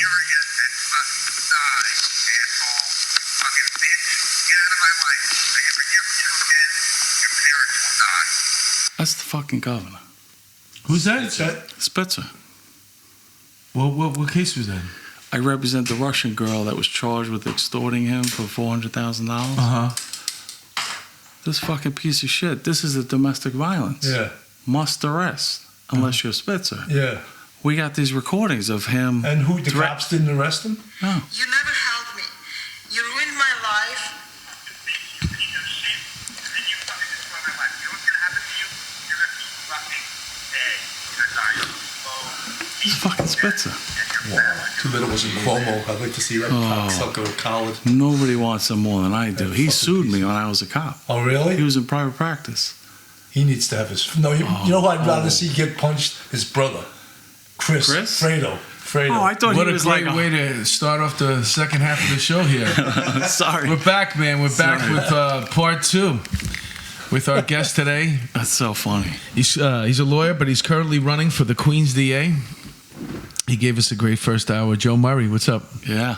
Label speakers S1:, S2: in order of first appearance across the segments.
S1: arrogant and fucking die, asshole. Fucking bitch. Get out of my life. I ever hear from you again, your parents will die.
S2: That's the fucking governor.
S3: Who's that?
S2: Spitzer.
S3: What case was that?
S2: I represent the Russian girl that was charged with extorting him for $400,000. This fucking piece of shit. This is a domestic violence.
S3: Yeah.
S2: Must arrest, unless you're Spitzer.
S3: Yeah.
S2: We got these recordings of him.
S3: And who, the cops didn't arrest him?
S2: No.
S1: You never helped me. You ruined my life.
S2: It's fucking Spitzer.
S3: Wow. Too bad it wasn't Cuomo. I'd like to see that cocksucker at college.
S2: Nobody wants him more than I do. He sued me when I was a cop.
S3: Oh, really?
S2: He was in private practice.
S3: He needs to have his... No, you know who I'd rather see get punched? His brother. Chris? Fredo.
S2: Oh, I thought
S4: what
S2: he was
S4: a great
S2: like...
S4: way to start off the second half of the show here.
S2: Sorry.
S4: We're back, man. We're back with part 2 with our guest today.
S2: That's so funny.
S4: He's a lawyer, but he's currently running for the Queens DA. He gave us a great first hour. Joe Murray, what's up?
S2: Yeah.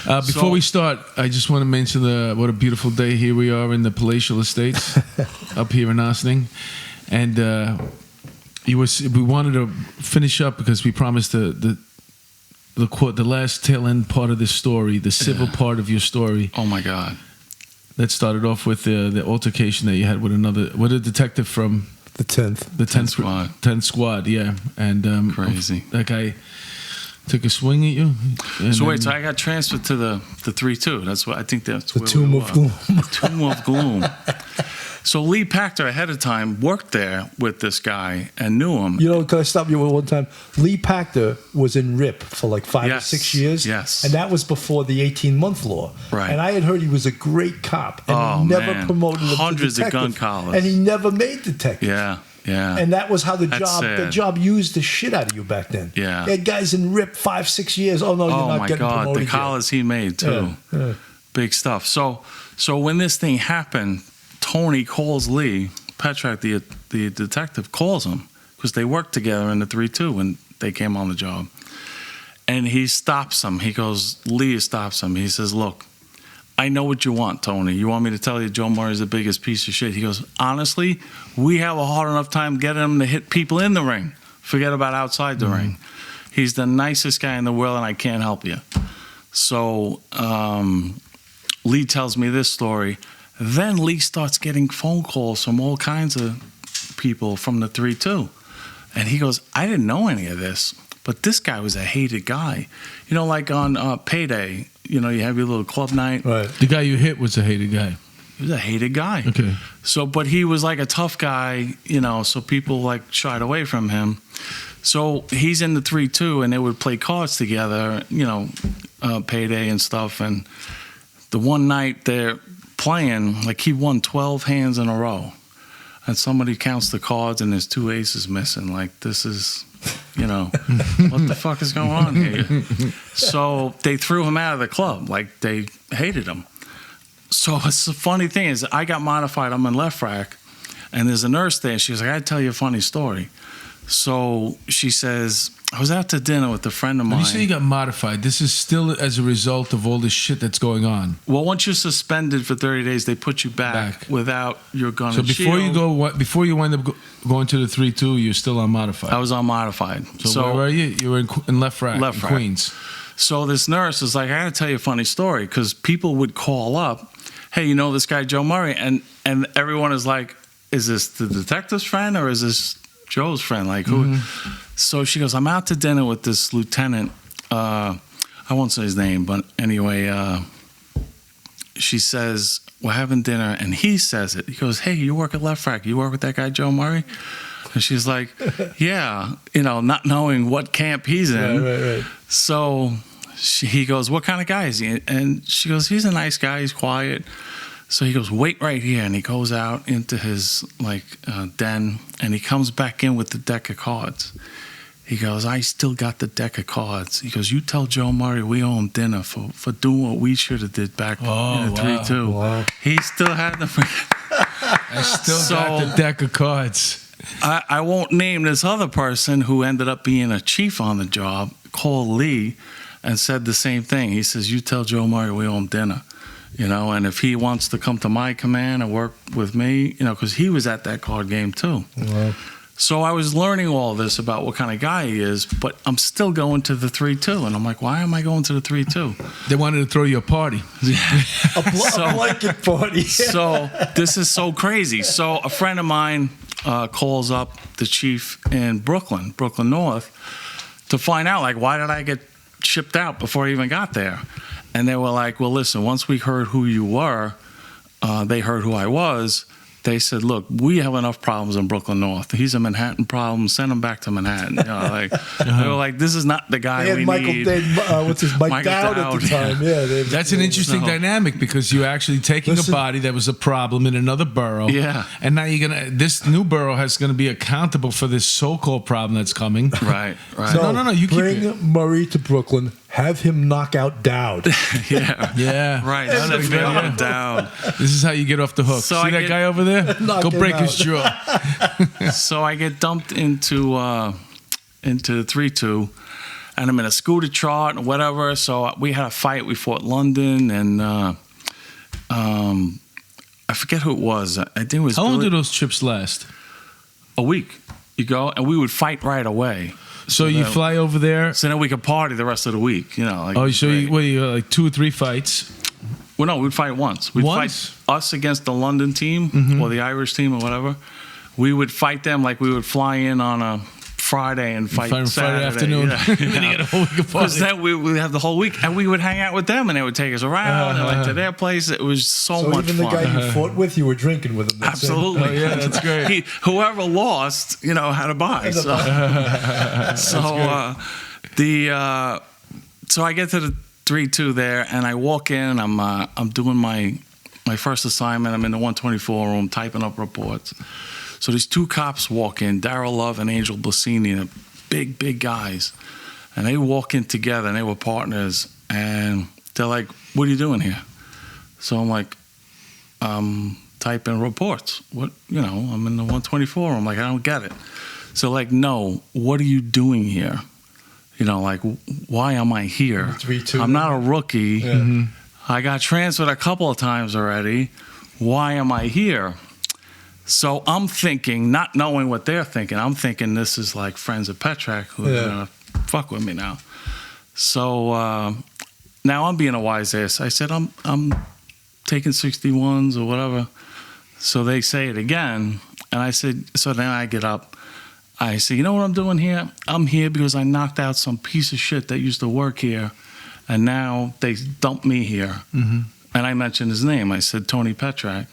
S4: Before we start, I just want to mention what a beautiful day here we are in the palatial estates up here in Ossining. And we wanted to finish up because we promised the last tail end part of this story, the civil part of your story.
S2: Oh, my God.
S4: That started off with the altercation that you had with a detective from...
S3: The 10th.
S4: The 10th
S2: squad.
S4: 10th squad, yeah. And
S2: crazy.
S4: That guy took a swing at you.
S2: So wait, so I got transferred to the 3-2. That's what I think that's
S3: The
S2: where
S3: Tomb
S2: we
S3: of
S2: were.
S3: Gloom.
S2: The Tomb of Gloom. So Lee Pachter ahead of time worked there with this guy and knew him.
S3: You know, can I stop you one time? Lee Pachter was in RIP for like 5 or 6 years.
S2: Yes.
S3: And that was before the 18-month law.
S2: Right.
S3: And I had heard he was a great cop. And he never
S2: man.
S3: promoted him
S2: Hundreds
S3: to
S2: of
S3: detective.
S2: gun collars.
S3: And he never made detective.
S2: Yeah. Yeah.
S3: And that was how the
S2: That's sad.
S3: job used the shit out of you back then.
S2: Yeah.
S3: You had guys in RIP 5, 6 years. Oh, no, you're not getting promoted.
S2: Oh, my God. The
S3: yet.
S2: collars he made, too.
S3: Yeah.
S2: Big stuff. So when this thing happened, Tony calls Lee, Petrak, the detective, calls him because they worked together in the 3-2 when they came on the job. And he stops him. Lee stops him. He says, look, I know what you want, Tony. You want me to tell you Joe Murray's the biggest piece of shit? He goes, honestly, we have a hard enough time getting him to hit people in the ring. Forget about outside the ring. He's the nicest guy in the world, and I can't help you. So Lee tells me this story. Then Lee starts getting phone calls from all kinds of people from the 3-2. And he goes, I didn't know any of this, but this guy was a hated guy. You know, like on Payday, you know, you have your little club night.
S3: Right.
S4: The guy you hit was a hated guy.
S2: He was a hated guy.
S4: Okay.
S2: So, but he was like a tough guy, you know, so people like shied away from him. So he's in the 3-2 and they would play cards together, you know, Payday and stuff. And the one night they're playing, like he won 12 hands in a row. And somebody counts the cards and there's 2 aces missing. Like, this is, you know, what the fuck is going on here? So they threw him out of the club. Like, they hated him. So it's the funny thing is I got modified. I'm in left rack. And there's a nurse there. She was like, I got to tell you a funny story. So she says, I was out to dinner with a friend of mine.
S4: When you say you got modified, this is still as a result of all this shit that's going on.
S2: Well, once you're suspended for 30 days, they put you back. Without your gun
S4: So
S2: and shield.
S4: before you wind up going to the 3-2, you're still unmodified.
S2: I was unmodified.
S4: So where are you? You were in left rack,
S2: Left
S4: in
S2: rack.
S4: Queens.
S2: So this nurse is like, I got to tell you a funny story, because people would call up, hey, you know this guy Joe Murray? And everyone is like, is this the detective's friend or is this Joe's friend? Like, who?
S4: Mm-hmm.
S2: So she goes, I'm out to dinner with this lieutenant. I won't say his name, but anyway, she says, we're having dinner, and he says it. He goes, hey, you work at Left Rack. You work with that guy Joe Murray? And she's like, yeah, you know, not knowing what camp he's in.
S3: Right.
S2: So he goes, what kind of guy is he? And she goes, he's a nice guy. He's quiet. So he goes, wait right here. And he goes out into his den, and he comes back in with the deck of cards. He goes, I still got the deck of cards. He goes, you tell Joe Murray we owe him dinner for doing what we should have did back in the 3-2.
S3: Wow.
S2: He still had the...
S4: I still got the deck of cards.
S2: I won't name this other person who ended up being a chief on the job, called Lee, and said the same thing. He says, "You tell Joe Murray we owe him dinner, you know, and if he wants to come to my command and work with me, you know, because he was at that card game too."
S3: Wow.
S2: So I was learning all this about what kind of guy he is, but I'm still going to the 3-2, and I'm like, why am I going to the 3-2?
S4: They wanted to throw you a party.
S3: A blanket party.
S2: So this is so crazy. So a friend of mine calls up the chief in Brooklyn North, to find out, like, why did I get shipped out before I even got there? And they were like, well, listen, once we heard who you were, they heard who I was. They said, look, we have enough problems in Brooklyn North. He's a Manhattan problem. Send him back to Manhattan. You know, like, they were like, this is not the guy
S3: They had
S2: we need.
S3: Mike Dowd at the time. Yeah,
S4: That's an interesting dynamic, because you're actually taking a body that was a problem in another borough.
S2: Yeah.
S4: And now this new borough is going to be accountable for this so-called problem that's coming.
S2: Right.
S3: So
S4: No, you
S3: bring Murray to Brooklyn. Have him knock out Dowd.
S4: Yeah.
S2: Right.
S4: That's
S2: Send
S4: a
S2: me
S4: good
S2: on
S4: idea.
S2: down.
S4: This is how you get off the hook.
S2: So
S4: See
S2: I
S4: that
S2: get-
S4: guy over there?
S3: Knock
S4: Go
S3: him
S4: break his
S3: out.
S4: jaw.
S2: So I get dumped into the 3-2, and I'm in a scooter trot and whatever. So we had a fight. We fought London, and I forget who it was. I think it was
S4: How long
S2: Billy-
S4: do those trips last?
S2: a week. You go, and we would fight right away.
S4: So you
S2: then-
S4: fly over there.
S2: So then we could party the rest of the week. You know. Like,
S4: Oh, so
S2: great.
S4: you like 2 or 3 fights?
S2: Well, no, we'd fight once. We'd
S4: Once?
S2: fight us against the London team or the Irish team or whatever. We would fight them like we would fly in on a Friday and fight
S4: Friday
S2: Saturday
S4: afternoon.
S2: Yeah.
S4: Then you get a whole week of
S2: Because
S4: party.
S2: then we would have the whole week, and we would hang out with them, and they would take us around and like to their place. It was so
S3: So
S2: much
S3: even the
S2: fun.
S3: guy you fought with, you were drinking with him. That's it.
S2: Absolutely.
S4: Oh, yeah, that's great.
S2: Whoever lost, you know, had to buy. So, so I get to the 3-2 there, and I walk in. I'm doing my first assignment. I'm in the 124 room typing up reports. So these 2 cops walk in, Darryl Love and Angel Blasini, they're big guys. And they walk in together, and they were partners. And they're like, what are you doing here? So I'm like, typing reports. I'm in the 124 room. Like, I don't get it. So like, no, what are you doing here? You know, like, why am I here?
S3: 3-2.
S2: I'm not a rookie.
S3: Yeah.
S2: I got transferred a couple of times already. Why am I here? So I'm thinking, not knowing what they're thinking, I'm thinking this is like friends of Petrak who are going to fuck with me now. So now I'm being a wise ass. I said, I'm taking 61s or whatever. So they say it again. And I said, so then I get up. I said, you know what I'm doing here? I'm here because I knocked out some piece of shit that used to work here. And now they dumped me here. Mm-hmm. And I mentioned his name. I said, Tony Petrak.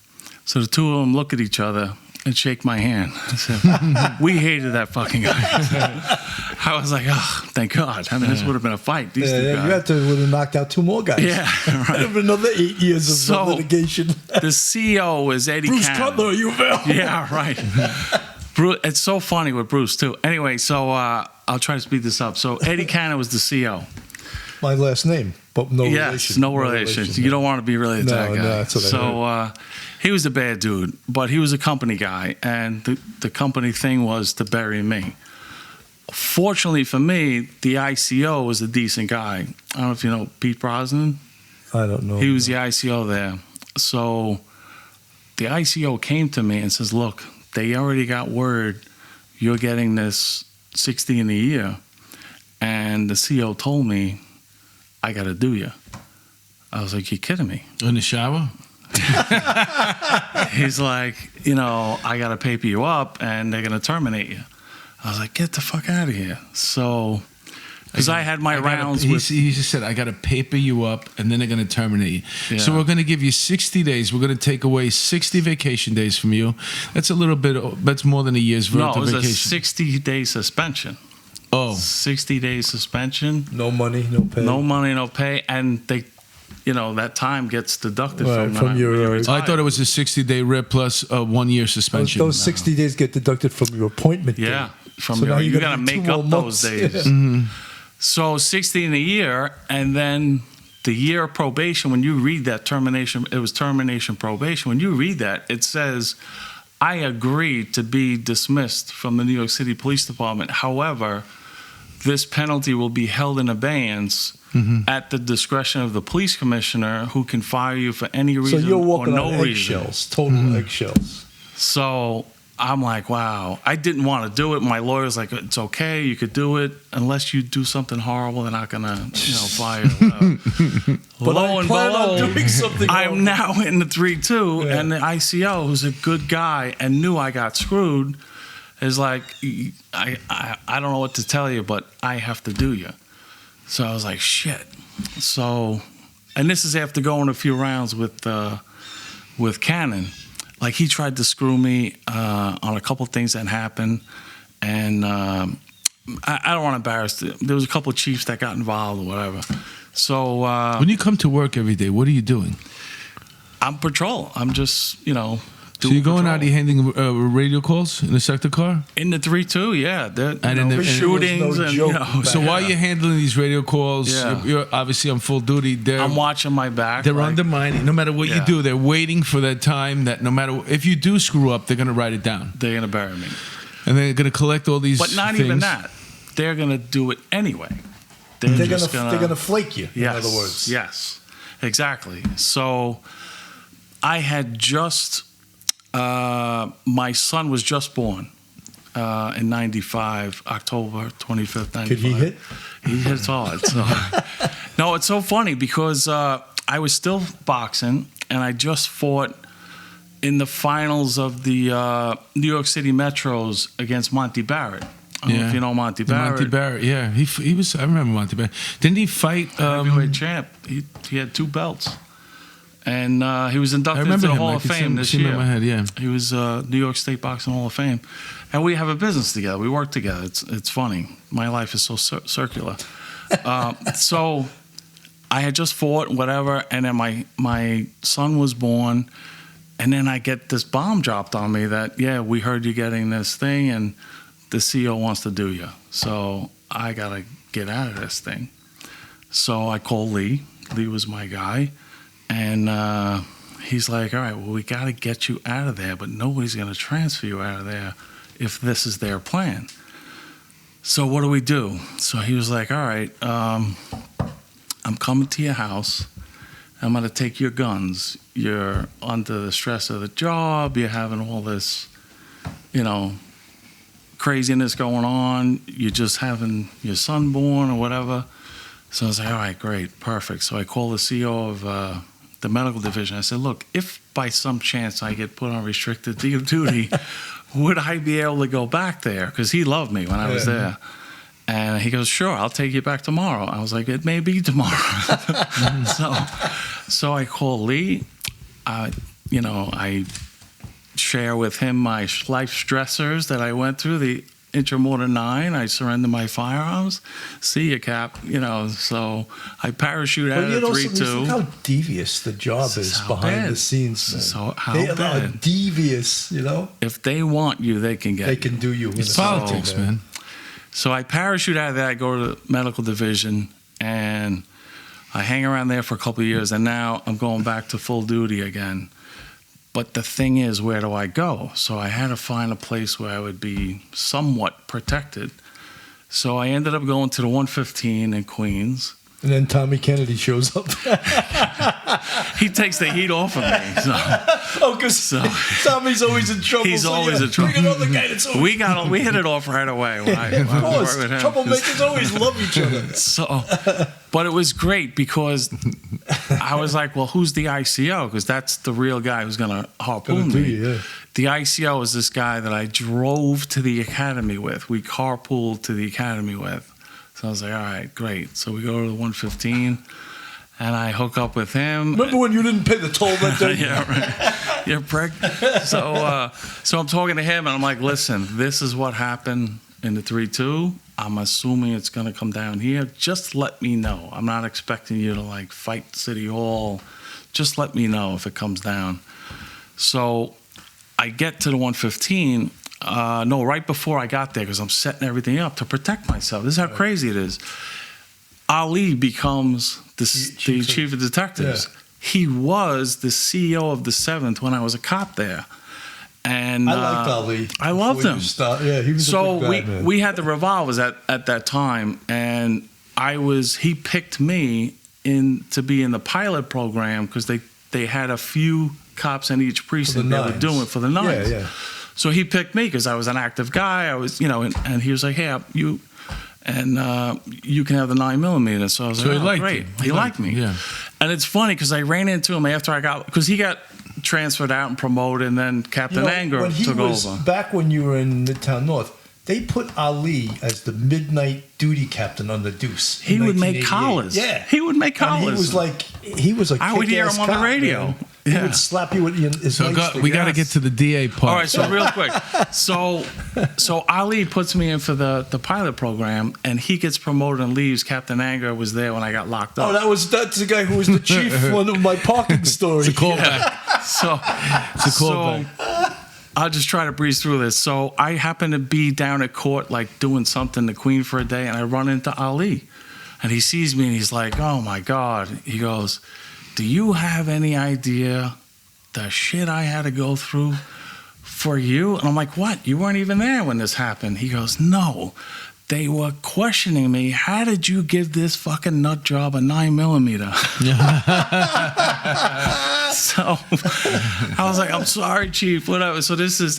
S2: So the 2 of them look at each other and shake my hand. I said, we hated that fucking guy. I was like, oh, thank God. I mean, this would have been a fight. These 2 guys.
S3: You had to would have knocked out 2 more guys.
S2: Yeah, right.
S3: That'd have been another 8 years of
S2: So,
S3: litigation.
S2: The CEO is Eddie
S3: Bruce
S2: Cannon.
S3: Cutler, you fell.
S2: Yeah, right. It's so funny with Bruce, too. Anyway, so I'll try to speed this up. So Eddie Cannon was the CEO.
S3: My last name, but no
S2: Yes,
S3: relation.
S2: no relation. You don't want to be related to that guy.
S3: No, that's what I
S2: so he was a bad dude, but he was a company guy, and the company thing was to bury me. Fortunately for me, the ICO was a decent guy. I don't know if you know Pete Brosnan.
S3: I don't know.
S2: He was the ICO there. So the ICO came to me and says, look, they already got word you're getting this 60 in a year. And the CEO told me, I got to do you. I was like, you kidding me?
S4: In the shower?
S2: He's like, I got to paper you up and they're going to terminate you. I was like, get the fuck out of here. So, because I had my rounds with...
S4: He just said, I got to paper you up and then they're going to terminate you.
S2: Yeah.
S4: So we're going to give you 60 days. We're going to take away 60 vacation days from you. That's a little bit, that's more than a year's worth
S2: No,
S4: of
S2: it was
S4: vacation.
S2: a 60-day suspension.
S4: Oh.
S2: 60-day suspension.
S3: No money, no pay.
S2: No money, no pay. And they, that time gets deducted
S3: Right,
S2: from
S3: your-
S2: when you
S4: I
S2: retire.
S4: thought it was a 60-day rip plus a 1-year suspension.
S3: Those 60 days get deducted from your appointment day.
S2: Yeah, from
S3: So now
S2: you
S3: you
S2: got to
S3: gotta do
S2: make
S3: 2
S2: up
S3: more
S2: those
S3: months.
S2: days.
S3: Yeah.
S2: So 60 in a year, and then the year of probation, when you read that termination, it was termination probation. When you read that, it says, I agree to be dismissed from the New York City Police Department. However, this penalty will be held in abeyance at the discretion of the police commissioner, who can fire you for any
S3: So
S2: reason
S3: you're
S2: or
S3: walking
S2: no
S3: on
S2: reason.
S3: eggshells, total eggshells.
S2: So I'm like, wow. I didn't want to do it. My lawyer's like, it's okay, you could do it. Unless you do something horrible, they're not going to fire you.
S3: But
S2: Lo
S3: I
S2: and
S3: plan on
S2: behold,
S3: doing something
S2: I'm
S3: horrible.
S2: now in the 3-2,
S3: Yeah.
S2: and the ICO, who's a good guy and knew I got screwed, is like, I don't know what to tell you, but I have to do you. So I was like, shit. So, and this is after going a few rounds with Cannon. Like, he tried to screw me on a couple things that happened, and I don't want to embarrass them. There was a couple of chiefs that got involved or whatever. So
S4: When you come to work every day, what are you doing?
S2: I'm patrol. I'm just, doing
S4: So you're going
S2: patrol.
S4: out, you're handling radio calls in the sector car?
S2: In the 3-2, yeah.
S4: And in the-
S2: Shootings
S3: no
S2: and,
S3: joke
S4: So while you're handling these radio calls,
S2: Yeah.
S4: you're obviously on full duty.
S2: I'm watching my back.
S4: They're
S2: like,
S4: undermining. No matter what you
S2: Yeah.
S4: do, they're waiting for that time that no matter if you do screw up, they're going to write it down.
S2: They're going to bury me.
S4: And they're going to collect all these
S2: But not
S4: things.
S2: even that. They're going to do it anyway.
S3: They're
S2: just
S3: gonna flake you.
S2: Yes,
S3: In other words.
S2: Yes, exactly. So I had just, my son was just born in 95, October 25th, 95.
S3: Could he hit?
S2: He hits hard. So. No, it's so funny because I was still boxing, and I just fought in the finals of the New York City Metros against Monty Barrett. I don't know if you know Monty Barrett.
S4: Monty Barrett, yeah. He was, I remember Monty Barrett. Didn't he fight?
S2: Heavyweight champ. He had 2 belts. And he was
S4: I
S2: inducted
S4: remember
S2: into the
S4: him.
S2: Hall
S4: I
S2: of
S4: could
S2: Fame this
S4: see him
S2: year.
S4: in my head, yeah.
S2: He was New York State Boxing Hall of Fame. And we have a business together. We work together. It's funny. My life is so circular. So I had just fought, whatever, and then my son was born. And then I get this bomb dropped on me that, yeah, we heard you getting this thing, and the CEO wants to do you. So I got to get out of this thing. So I called Lee. Lee was my guy. And he's like, all right, well, we got to get you out of there, but nobody's going to transfer you out of there if this is their plan. So what do we do? So he was like, all right, I'm coming to your house. I'm going to take your guns. You're under the stress of the job. You're having all this, craziness going on. You're just having your son born or whatever. So I was like, all right, great, perfect. So I called the CEO of the medical division. I said, look, if by some chance I get put on restricted duty, would I be able to go back there? Because he loved me when I was there. And he goes, sure, I'll take you back tomorrow. I was like, it may be tomorrow. So I call Lee. I share with him my life stressors that I went through, the Intramotor 9. I surrender my firearms. See you, Cap. So I parachute out of 3-2.
S3: Look how devious the job is behind the scenes, man.
S2: So how
S3: They are
S2: bad?
S3: devious,
S2: If they want you, they can get
S3: They
S2: you.
S3: can do you.
S4: It's politics, man.
S2: So I parachute out of that, I go to the medical division, and I hang around there for a couple of years, and now I'm going back to full duty again. But the thing is, where do I go? So I had to find a place where I would be somewhat protected. So I ended up going to the 115 in Queens.
S3: And then Tommy Kennedy shows up.
S2: He takes the heat off of me. So
S3: because Tommy's always in trouble.
S2: He's always in trouble.
S3: Bring another guy that's always
S2: we hit it off right away when I
S3: of
S2: when I
S3: course,
S2: worked with him.
S3: troublemakers always love each other.
S2: So, but it was great because I was like, well, who's the ICO? Because that's the real guy who's going to harpoon me.
S3: Yeah.
S2: The ICO is this guy that I drove to the academy with. We carpooled to the academy with. So I was like, all right, great. So we go to the 115, and I hook up with him.
S3: Remember when you didn't pay the toll that day?
S2: Yeah, right. You're a prick. So I'm talking to him, and I'm like, listen, this is what happened in the 3-2. I'm assuming it's going to come down here. Just let me know. I'm not expecting you to, fight City Hall. Just let me know if it comes down. So I get to the 115. Right before I got there, because I'm setting everything up to protect myself. This is how crazy it is. Ali becomes the chief of detectives.
S3: Yeah.
S2: He was the CEO of the 7th when I was a cop there. And
S3: I liked Ali.
S2: I loved him.
S3: Yeah, he was
S2: So
S3: a good guy, man.
S2: we had the revolvers at that time, and he picked me to be in the pilot program because they had a few cops in each precinct that were doing it for the nines.
S3: Yeah.
S2: So he picked me because I was an active guy. I was, and he was like, "Hey, you can have the 9mm." So I was
S4: So
S2: like,
S4: he
S2: "Oh,
S4: liked
S2: great."
S4: you.
S2: He liked me.
S4: Yeah.
S2: And it's funny because I ran into him after because he got transferred out and promoted, and then Captain Anger
S3: when he
S2: took
S3: was,
S2: over.
S3: Back when you were in Midtown North, they put Ali as the midnight duty captain on the Deuce.
S2: He
S3: in
S2: would make
S3: 1988.
S2: collars.
S3: Yeah,
S2: He would make
S3: And
S2: collars.
S3: he was a
S2: I would hear
S3: kick-ass
S2: him on the
S3: cop,
S2: radio.
S3: man.
S2: Yeah.
S3: He would slap you with his
S4: So
S3: nightstick.
S4: we got to get to the DA part.
S2: All right, so real quick. So Ali puts me in for the pilot program, and he gets promoted and leaves. Captain Anger was there when I got locked up.
S3: Oh, that's the guy who was the chief one of my parking story.
S4: It's a callback.
S2: So
S4: It's a callback.
S2: I'll just try to breeze through this. So I happen to be down at court, like doing something to Queen for a day, and I run into Ali. And he sees me, and he's like, "Oh, my God." He goes, "Do you have any idea the shit I had to go through for you?" And I'm like, "What? You weren't even there when this happened." He goes, "No. They were questioning me. How did you give this fucking nut job a 9mm?" So I was like, "I'm sorry, Chief, whatever." So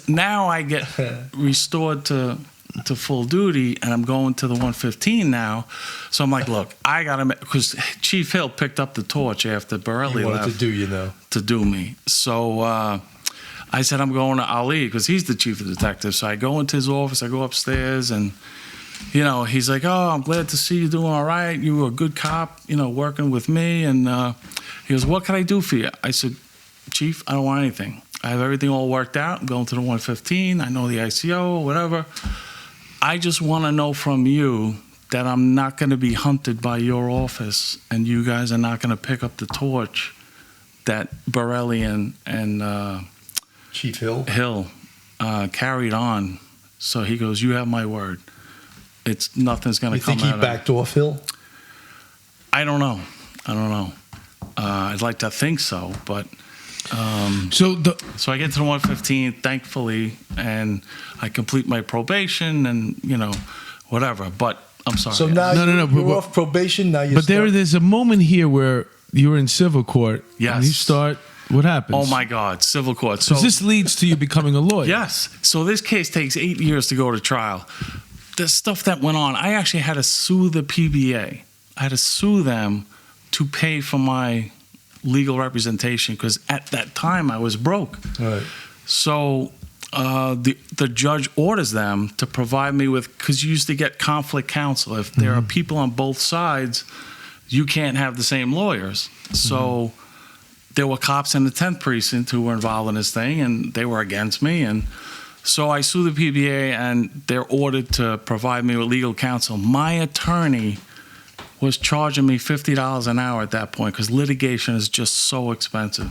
S2: now I get restored to full duty, and I'm going to the 115 now. So I'm like, "Look, I got to," because Chief Hill picked up the torch after Borelli
S3: He wanted
S2: left
S3: to do
S2: me. So I said, "I'm going to Ali," because he's the chief of detectives. So I go into his office, I go upstairs, and he's like, "Oh, I'm glad to see you doing all right. You were a good cop, working with me." And he goes, "What can I do for you?" I said, "Chief, I don't want anything. I have everything all worked out. I'm going to the 115. I know the ICO, whatever. I just want to know from you that I'm not going to be hunted by your office, and you guys are not going to pick up the torch that Borelli and
S3: Chief Hill.
S2: carried on." So he goes, "You have my word. Nothing's going to
S3: You
S2: come
S3: think he
S2: out of it."
S3: backed off Hill?
S2: I don't know. I'd like to think so, but so I get to the 115, thankfully, and I complete my probation and whatever. But I'm sorry.
S3: So now you're off probation. Now
S4: There's a moment here where you're in civil court.
S2: Yes.
S4: And you start. What happens?
S2: Oh my God, civil court. So
S4: this leads to you becoming a lawyer.
S2: Yes. So this case takes 8 years to go to trial. The stuff that went on, I actually had to sue the PBA. I had to sue them to pay for my legal representation because at that time I was broke.
S3: Right.
S2: So the judge orders them to provide me with, because you used to get conflict counsel. If there are people on both sides, you can't have the same lawyers. So there were cops in the 10th precinct who were involved in this thing, and they were against me. And so I sued the PBA, and they're ordered to provide me with legal counsel. My attorney was charging me $50 an hour at that point because litigation is just so expensive.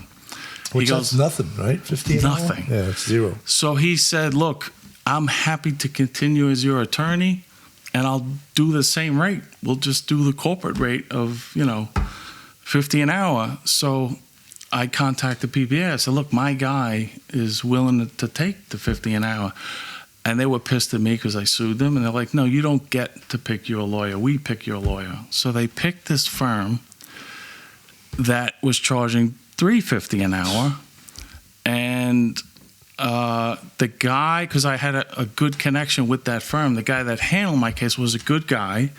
S3: Which that's nothing, right? 50 an hour?
S2: Nothing.
S3: Yeah, it's zero.
S2: So he said, "Look, I'm happy to continue as your attorney, and I'll do the same rate. We'll just do the corporate rate of, $50 an hour." So I contacted PBA. I said, "Look, my guy is willing to take the $50 an hour." And they were pissed at me because I sued them. And they're like, "No, you don't get to pick your lawyer. We pick your lawyer." So they picked this firm that was charging $3.50 an hour. And the guy, because I had a good connection with that firm, the guy that handled my case was a good guy.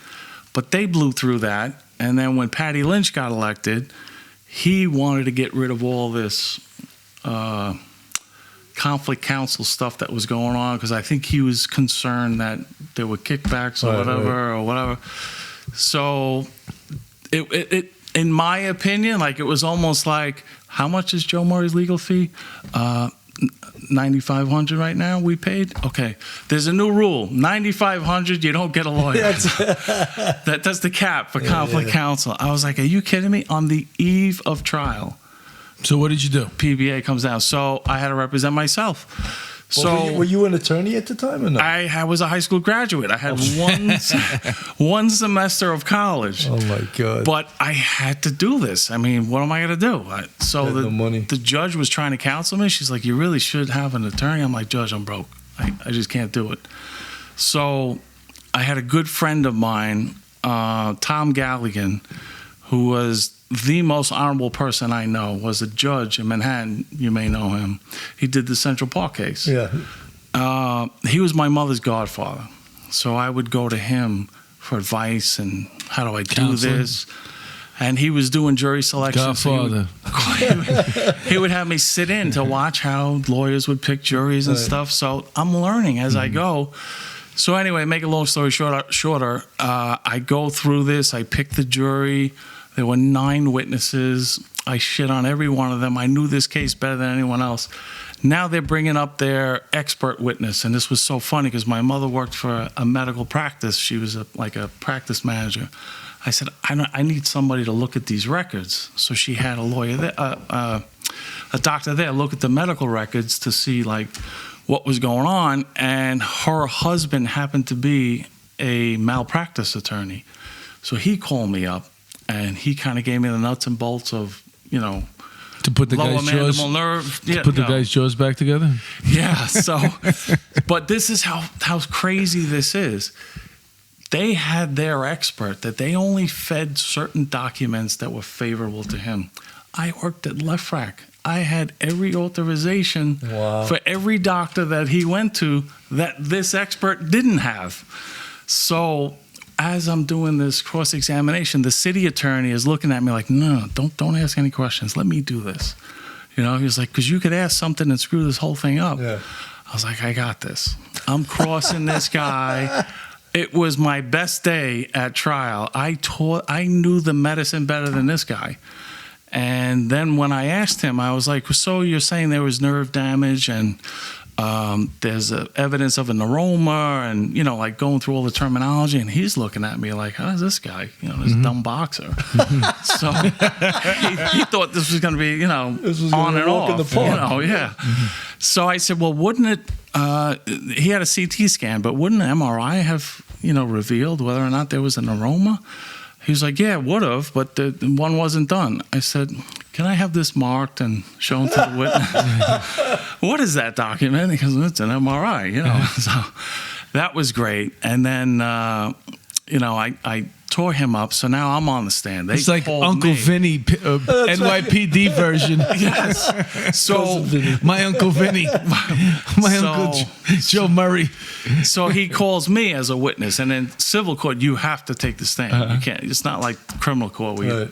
S2: But they blew through that. And then when Patty Lynch got elected, he wanted to get rid of all this conflict counsel stuff that was going on because I think he was concerned that there were kickbacks or whatever. So it in my opinion, like it was almost like, how much is Joe Murray's legal fee? $9,500 right now we paid. Okay, there's a new rule: $9,500, you don't get a lawyer. That's the cap for conflict counsel. I was like, are you kidding me? On the eve of trial.
S4: So what did you do?
S2: PBA comes down. So I had to represent myself. So
S3: were you an attorney at the time or no?
S2: I was a high school graduate. I had one semester of college.
S3: Oh my God!
S2: But I had to do this. I mean, what am I going to do? So
S3: no money.
S2: The judge was trying to counsel me. She's like, you really should have an attorney. I'm like, Judge, I'm broke. I just can't do it. So I had a good friend of mine, Tom Galligan, who was the most honorable person I know, was a judge in Manhattan. You may know him. He did the Central Park case.
S3: Yeah.
S2: He was my mother's godfather. So I would go to him for advice and how do I do
S4: Counseling.
S2: this? And he was doing jury selection.
S4: Godfather.
S2: So he would have me sit in to watch how lawyers would pick juries and stuff. So I'm learning as I go. So anyway, make a long story shorter, I go through this. I pick the jury. There were 9 witnesses. I shit on every one of them. I knew this case better than anyone else. Now they're bringing up their expert witness. And this was so funny because my mother worked for a medical practice. She was like a practice manager. I said, I need somebody to look at these records. So she had a lawyer there, a doctor there, look at the medical records to see like what was going on. And her husband happened to be a malpractice attorney. So he called me up and he kind of gave me the nuts and bolts of,
S4: To put the
S2: lower
S4: guy's
S2: mandible
S4: jaws,
S2: nerve.
S4: to put the guy's jaws back together.
S2: Yeah. So, but this is how crazy this is. They had their expert that they only fed certain documents that were favorable to him. I worked at LeFrak. I had every authorization for every doctor that he went to that this expert didn't have. So as I'm doing this cross-examination, the city attorney is looking at me like, no, don't ask any questions. Let me do this. He was like, because you could ask something and screw this whole thing up.
S3: Yeah.
S2: I was like, I got this. I'm crossing this guy. It was my best day at trial. I knew the medicine better than this guy. And then when I asked him, I was like, so you're saying there was nerve damage and there's evidence of a neuroma and, like going through all the terminology. And he's looking at me like, how's this guy? This dumb boxer. So he thought this was going to be,
S3: This was
S2: on
S3: gonna
S2: and
S3: walk
S2: off.
S3: in the park.
S2: Yeah. So I said, well, wouldn't it, he had a CT scan, but wouldn't an MRI have, revealed whether or not there was a neuroma? He was like, yeah, it would have, but the one wasn't done. I said, can I have this marked and shown to the witness? What is that document? He goes, it's an MRI, So that was great. And then, I tore him up. So now I'm on the stand.
S4: It's like Uncle Vinny, NYPD version.
S2: Yes. So
S4: my Uncle Vinny, my Uncle Joe Murray.
S2: So he calls me as a witness, and in civil court you have to take the stand. You can't. It's not like criminal court.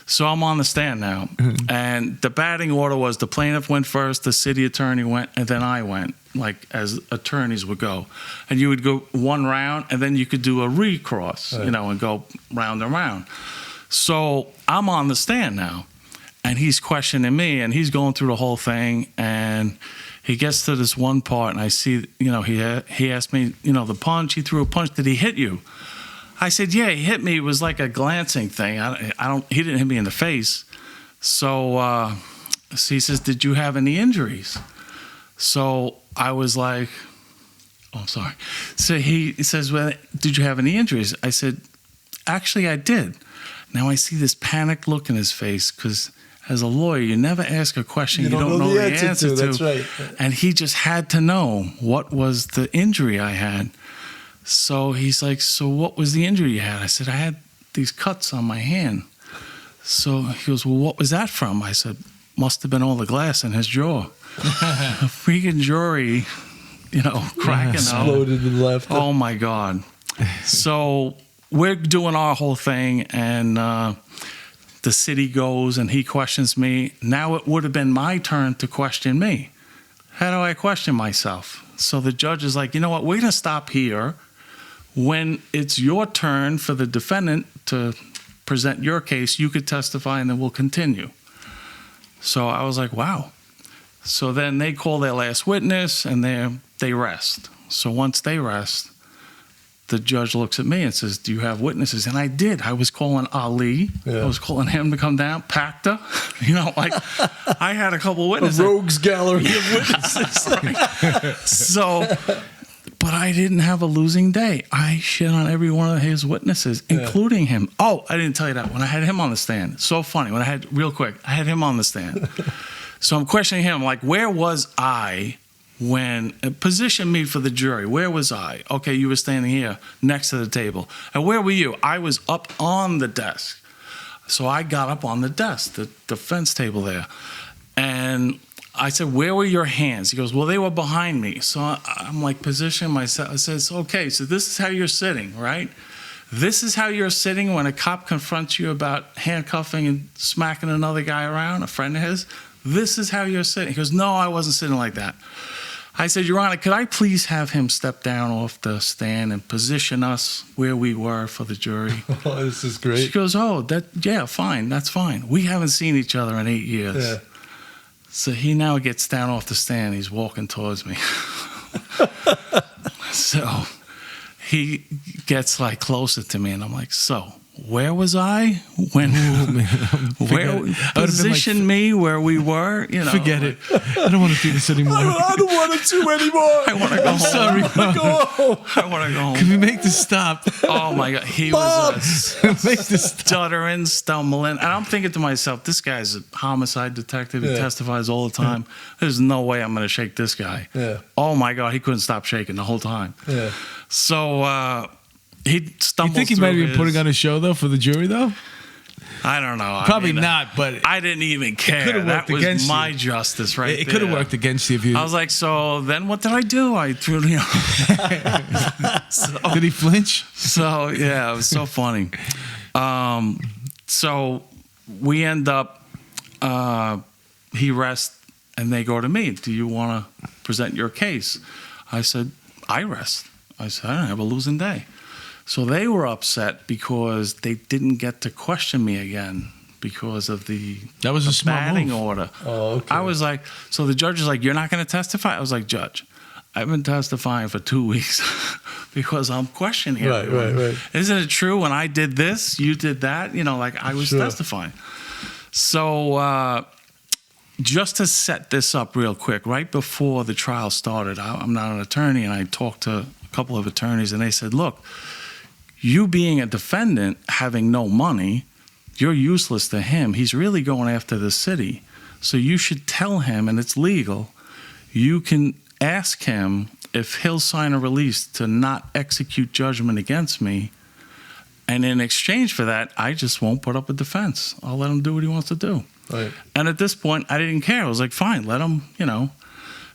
S2: So I'm on the stand now, and the batting order was the plaintiff went first, the city attorney went, and then I went, like as attorneys would go. And you would go one round, and then you could do a recross, and go round and round. So I'm on the stand now, and he's questioning me, and he's going through the whole thing, and he gets to this one part, and I see, he asked me, the punch, he threw a punch, did he hit you? I said, yeah, he hit me. It was like a glancing thing. He didn't hit me in the face. So he says, did you have any injuries? So I was like, oh, I'm sorry. So he says, well, did you have any injuries? I said, actually, I did. Now I see this panicked look in his face because as a lawyer, you never ask a question you don't know the answer to.
S3: That's right.
S2: And he just had to know what was the injury I had. So he's like, so what was the injury you had? I said, I had these cuts on my hand. So he goes, well, what was that from? I said, must have been all the glass in his jaw. A freaking jury, cracking up.
S3: Exploded and left.
S2: Oh, my God. So we're doing our whole thing, and the city goes, and he questions me. Now it would have been my turn to question me. How do I question myself? So the judge is like, you know what, we're going to stop here. When it's your turn for the defendant to present your case, you could testify and then we'll continue. So I was like, wow. So then they call their last witness and they rest. So once they rest, the judge looks at me and says, "Do you have witnesses?" And I did. I was calling Ali.
S3: Yeah.
S2: I was calling him to come down. Pacta. Like I had a couple
S3: A
S2: witnesses.
S3: rogues gallery of witnesses.
S2: So, but I didn't have a losing day. I shit on every one of his witnesses, including him. Oh, I didn't tell you that. When I had him on the stand, so funny. I had him on the stand. So I'm questioning him, like, where was I when position me for the jury? Where was I? Okay, you were standing here next to the table. And where were you? I was up on the desk. So I got up on the desk, the defense table there. And I said, "Where were your hands?" He goes, "Well, they were behind me." So I'm like positioning myself. I said, "Okay, so this is how you're sitting, right? This is how you're sitting when a cop confronts you about handcuffing and smacking another guy around, a friend of his. This is how you're sitting." He goes, "No, I wasn't sitting like that." I said, "Your Honor, could I please have him step down off the stand and position us where we were for the jury?"
S3: Oh, this is great.
S2: She goes, fine, that's fine. We haven't seen each other in 8 years.
S3: Yeah.
S2: So he now gets down off the stand. He's walking towards me. So he gets like closer to me, and I'm like, "So where was I when? Position me where we were?
S4: Forget it. I don't want to do this anymore.
S3: I don't want to do anymore.
S2: I want to go home.
S4: Sorry, Mom.
S2: I want to go home."
S4: Can we make this stop?
S2: Oh my God, he
S3: Bob!
S2: was
S4: Make this stop.
S2: stuttering, stumbling, and I'm thinking to myself, "This guy's a homicide detective. He
S3: Yeah.
S2: testifies all the time. There's no way I'm going to shake this guy."
S3: Yeah.
S2: Oh my God, he couldn't stop shaking the whole time.
S3: Yeah.
S2: So he
S4: You
S2: stumbles.
S4: think he might have been
S2: through
S4: putting
S2: his-
S4: on a show, though, for the jury, though?
S2: I don't know.
S4: Probably not, but
S2: I didn't even care.
S4: could've
S2: That
S4: worked
S2: was
S4: against
S2: my
S4: you.
S2: justice, right?
S4: it could have
S2: there.
S4: worked against you if you...
S2: I was like, so then what did I do? I threw,
S4: Did he flinch?
S2: So yeah, it was so funny. So we end up, he rests, and they go to me. "Do you want to present your case?" I said, "I rest." I said, "I don't have a losing day." So they were upset because they didn't get to question me again because of the
S4: That was a smart
S2: batting
S4: move.
S2: order.
S3: Oh, okay.
S2: I was like, so the judge is like, "You're not going to testify?" I was like, "Judge, I've been testifying for 2 weeks because I'm questioning
S3: Right,
S2: everyone.
S3: right.
S2: Isn't it true when I did this, you did that?" Like I was
S3: Sure.
S2: testifying. So just to set this up real quick, right before the trial started, I'm not an attorney, and I talked to a couple of attorneys, and they said, "Look, you being a defendant, having no money, you're useless to him. He's really going after the city. So you should tell him, and it's legal, you can ask him if he'll sign a release to not execute judgment against me. And in exchange for that, I just won't put up a defense. I'll let him do what he wants to do."
S3: Right.
S2: And at this point, I didn't care. I was like, fine, let him,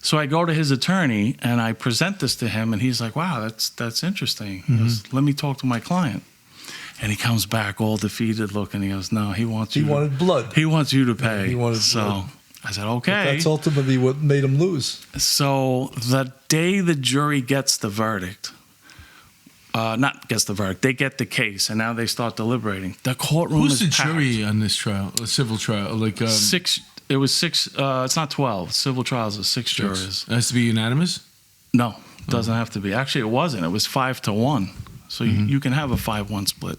S2: So I go to his attorney and I present this to him, and he's like, "Wow, that's interesting." He goes, "Let me talk to my client." And he comes back all defeated looking. He goes, "No, he wants
S3: He
S2: you.
S3: wanted blood.
S2: He wants you to pay."
S3: he wanted
S2: so
S3: blood.
S2: I said, "Okay."
S3: That's ultimately what made him lose.
S2: So the day the jury gets the verdict, not gets the verdict, they get the case, and now they start deliberating. The courtroom
S4: Who's
S2: is
S4: the
S2: packed.
S4: jury on this trial? A civil trial? Like
S2: Six. It was six. It's not 12. Civil trials are six jurors.
S4: It has to be unanimous?
S2: No, it doesn't have to be. Actually, it wasn't. It was 5-1. So you can have a 5-1 split.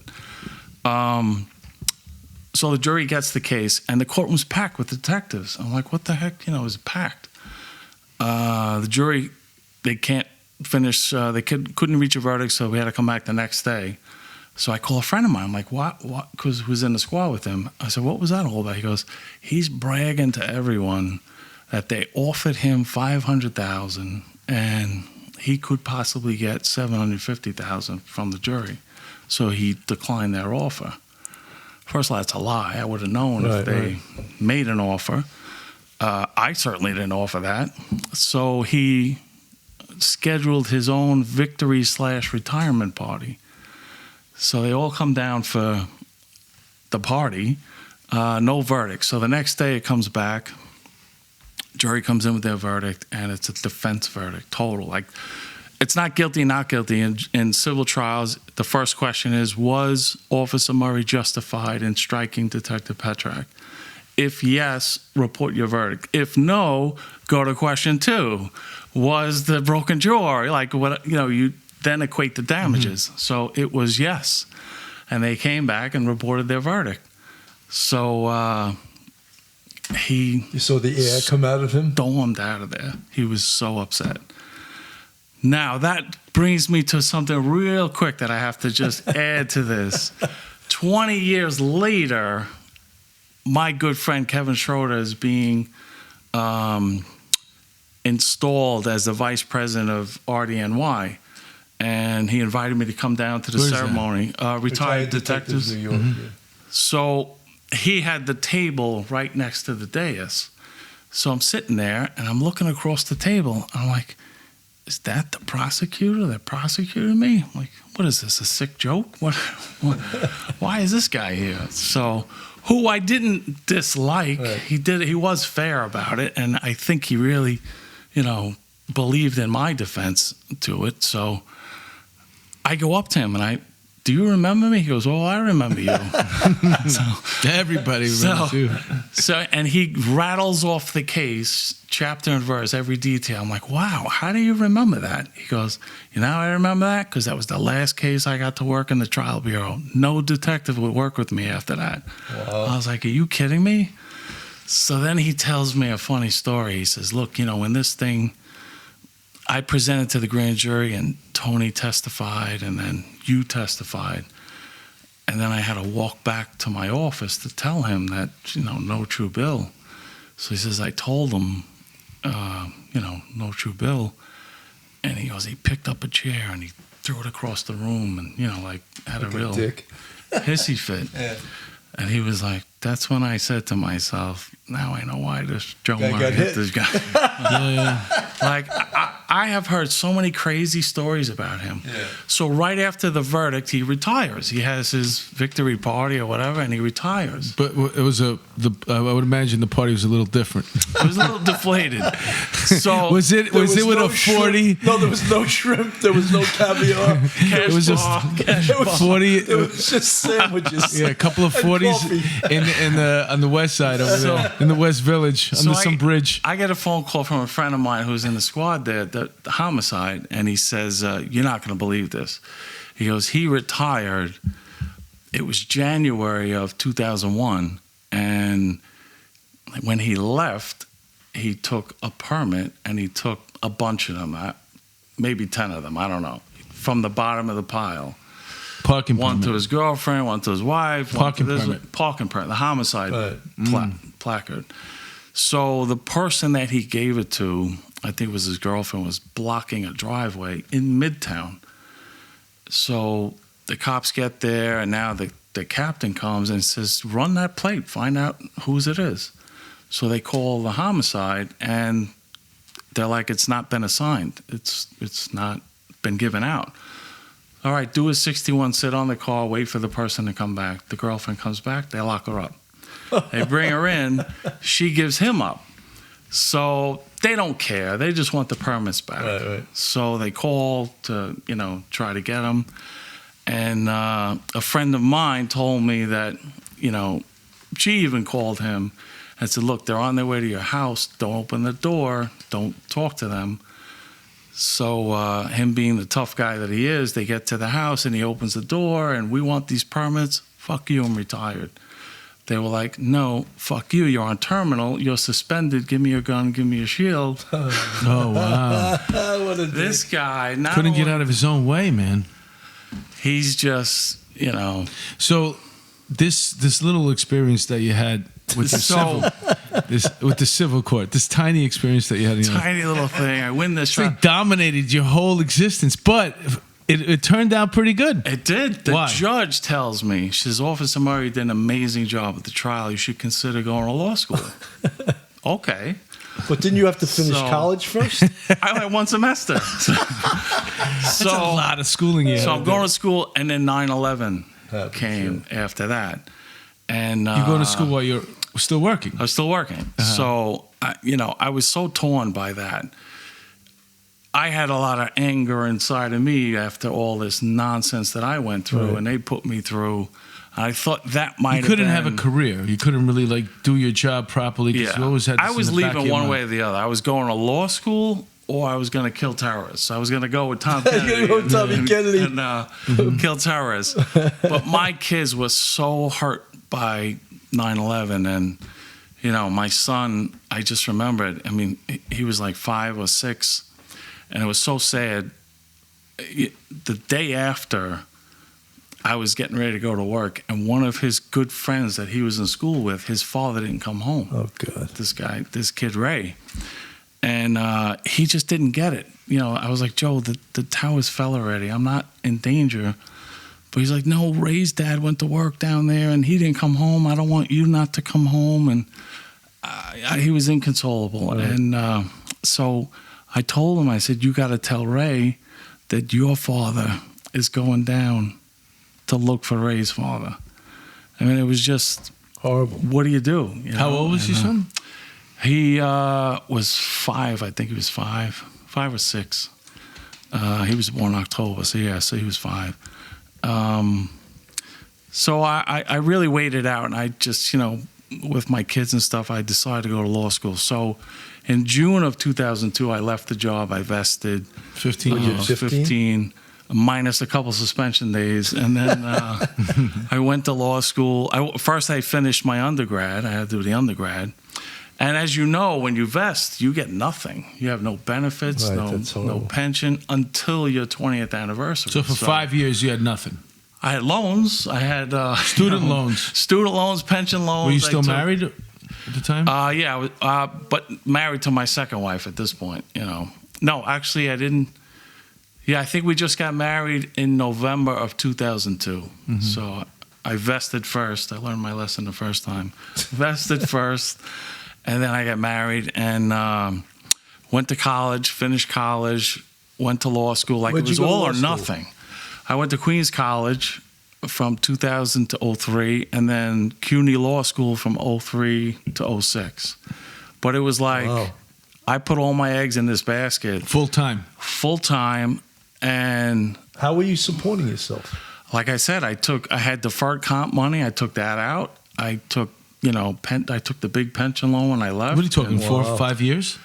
S2: So the jury gets the case, and the courtroom's packed with detectives. I'm like, what the heck? It was packed. The jury, they can't finish. They couldn't reach a verdict, so we had to come back the next day. So I call a friend of mine. I'm like, what? Because who's in the squad with him. I said, what was that all about? He goes, he's bragging to everyone that they offered him $500,000 and he could possibly get $750,000 from the jury. So he declined their offer. First of all, that's a lie. I would have known if they made an offer. I certainly didn't offer that. So he scheduled his own victory/retirement party. So they all come down for the party, no verdict. So the next day it comes back, jury comes in with their verdict, and it's a defense verdict, total. Like, it's not guilty, not guilty. In civil trials, the first question is, was Officer Murray justified in striking Detective Petrak? If yes, report your verdict. If no, go to question 2. Was the broken jaw, like, what, then equate the damages. So it was yes. And they came back and reported their verdict. So he
S3: You saw the air come out of him?
S2: stormed out of there. He was so upset. Now, that brings me to something real quick that I have to just add to this. 20 years later, my good friend Kevin Schroeder is being installed as the vice president of RDNY. And he invited me to come down to the ceremony. Retired Detectives.
S3: New York. Yeah.
S2: So he had the table right next to the dais. So I'm sitting there and I'm looking across the table. I'm like, is that the prosecutor that prosecuted me? I'm like, what is this, a sick joke? What why is this guy here? So, who I didn't dislike,
S3: Right.
S2: he was fair about it, and I think he really, believed in my defense to it. So I go up to him and do you remember me? He goes, oh, I remember you.
S4: Everybody remembers you.
S2: And he rattles off the case, chapter and verse, every detail. I'm like, wow, how do you remember that? He goes, I remember that because that was the last case I got to work in the trial bureau. No detective would work with me after that.
S3: Wow.
S2: I was like, are you kidding me? So then he tells me a funny story. He says, look, when this thing, I presented to the grand jury and Tony testified and then you testified. And then I had to walk back to my office to tell him that, no true bill. So he says, I told him, no true bill. And he picked up a chair and he threw it across the room and, had
S3: Like
S2: a real
S3: dick.
S2: hissy fit.
S3: Yeah.
S2: And he was like, that's when I said to myself, now I know why this Joe
S3: Guy
S2: Murray
S3: got
S2: hit
S3: hit.
S2: this guy. Like, I have heard so many crazy stories about him.
S3: Yeah.
S2: So right after the verdict, he retires. He has his victory party or whatever, and he retires.
S4: But it was I would imagine the party was a little different.
S2: It was a little deflated. So
S4: Was it
S3: There
S4: with
S3: no
S4: a 40?
S3: shrimp. No, there was no shrimp. There was no caviar.
S4: It was just
S3: It was
S4: 40.
S3: It was just sandwiches.
S4: Yeah, a couple of
S3: And
S4: 40s
S3: coffee.
S4: on the west side over there, in the West Village, under some bridge.
S2: I get a phone call from a friend of mine who's in the squad there, the homicide, and he says, you're not going to believe this. He goes, he retired. It was January of 2001, and when he left, he took a permit, and he took a bunch of them, maybe 10 of them, I don't know, from the bottom of the pile.
S4: Parking
S2: One
S4: permit.
S2: to his girlfriend, one to his wife.
S4: Parking
S2: one to this,
S4: permit.
S2: Parking permit. The homicide
S3: Right.
S2: placard. So the person that he gave it to, I think it was his girlfriend, was blocking a driveway in Midtown. So the cops get there, and now the captain comes and says, run that plate, find out whose it is. So they call the homicide, and they're like, it's not been assigned. It's not been given out. All right, do a 61, sit on the car, wait for the person to come back. The girlfriend comes back, they lock her up. They bring her in, she gives him up. So they don't care, they just want the permits back.
S3: Right.
S2: So they call to, try to get him. And a friend of mine told me that, she even called him and said, look, they're on their way to your house, don't open the door, don't talk to them. So him being the tough guy that he is, they get to the house and he opens the door and we want these permits. Fuck you, I'm retired. They were like, no, fuck you, you're on terminal, you're suspended, give me your gun, give me your shield.
S4: Oh, wow.
S3: What a
S2: This guy, not
S4: Couldn't get
S2: only-
S4: out of his own way, man.
S2: He's just,
S4: So this little experience that you had with the civil court, this tiny experience that you had in your life,
S2: tiny little thing. I win this
S4: it
S2: trial.
S4: dominated your whole existence, but it turned out pretty good.
S2: It did. The
S4: Why?
S2: judge tells me, she says, Officer Murray did an amazing job at the trial. You should consider going to law school. Okay.
S3: But didn't you have to finish
S2: So-
S3: college first?
S2: I went one semester.
S4: That's a lot of schooling you had.
S2: So I'm going to school, and then 9/11
S3: Happened,
S2: came after that. And
S4: You go to school while you're still working.
S2: I was still working. So, I was so torn by that. I had a lot of anger inside of me after all this nonsense that I went through,
S3: Right.
S2: and they put me through. I thought that might
S4: You couldn't have a
S2: been,
S4: career. You couldn't really do your job properly because you always had this
S2: I
S4: in
S2: was
S4: the back of
S2: leaving
S4: your
S2: one
S4: mind.
S2: way or the other. I was going to law school or I was going to kill terrorists. So I was going to go with Tom
S3: You're
S2: Kennedy
S3: gonna go with Tommy Kennedy.
S2: and kill terrorists. But my kids were so hurt by 9/11, and my son, I just remembered. I mean, he was like 5 or 6, and it was so sad. The day after, I was getting ready to go to work, and one of his good friends that he was in school with, his father didn't come home.
S3: Oh, God.
S2: This kid, Ray. And he just didn't get it. I was like, Joe, the towers fell already. I'm not in danger. But he's like, no, Ray's dad went to work down there, and he didn't come home. I don't want you not to come home. And he was inconsolable. Right. And so I told him, I said, you got to tell Ray that your father is going down to look for Ray's father. I mean, it was just
S3: horrible.
S2: What do you do?
S4: How old was your son?
S2: He was 5. I think he was 5 or 6. He was born in October, so he was 5. So I really waited out, and I just, with my kids and stuff, I decided to go to law school. So in June of 2002, I left the job. I vested 15, minus a couple suspension days. And then I went to law school. First, I finished my undergrad. I had to do the undergrad. And as you know, when you vest, you get nothing. You have no benefits, no pension until your 20th anniversary.
S4: So for 5 years, you had nothing?
S2: I had loans. I had
S4: student loans.
S2: Student loans, pension loans.
S4: Were you still married at the time?
S2: Yeah, but married to my second wife at this point. No, actually, I didn't. Yeah, I think we just got married in November of 2002. Mm-hmm. So I vested first. I learned my lesson the first time. Vested first, and then I got married and went to college. Finished college. Went to law school. Like it was all or nothing. I went to Queens College from 2000 to 03, and then CUNY Law School from 03 to 06. But it was like I put all my eggs in this basket.
S4: Full time.
S2: And
S3: how were you supporting yourself?
S2: Like I said, I had deferred comp money. I took that out. I took, I took the big pension loan when I left.
S4: What are you talking, 4 or 5 years?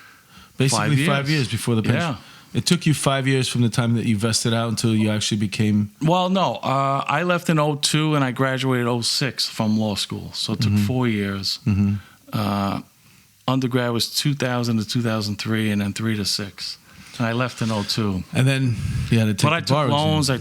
S4: Basically 5 years before the pension.
S2: Yeah.
S4: It took you 5 years from the time that you vested out until you actually became...
S2: Well, no. I left in 02 and I graduated 06 from law school. So it took 4 years. Mm-hmm. Undergrad was 2000 to 2003 and then 3 to 6. And I left in 02.
S4: And then you had to take
S2: But I took loans. Law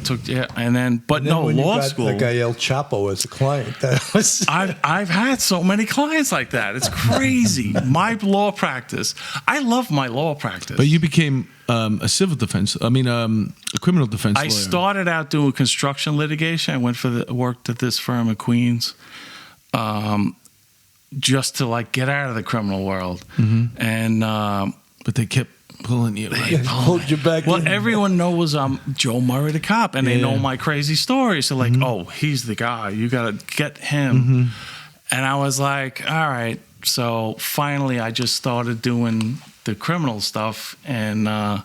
S2: school.
S3: That guy El Chapo as a client. That was
S2: I've had so many clients like that. It's crazy. My law practice. I love my law practice.
S4: But you became a criminal defense lawyer.
S2: I started out doing construction litigation. I worked at this firm in Queens, just to get out of the criminal world. Mm-hmm. And
S4: but they kept pulling you.
S3: They pulled you back.
S2: Well, everyone knows I'm Joe Murray, the cop, and they know my crazy stories. So oh, he's the guy. You got to get him. Mm-hmm. And I was like, all right. So finally, I just started doing the criminal stuff, and like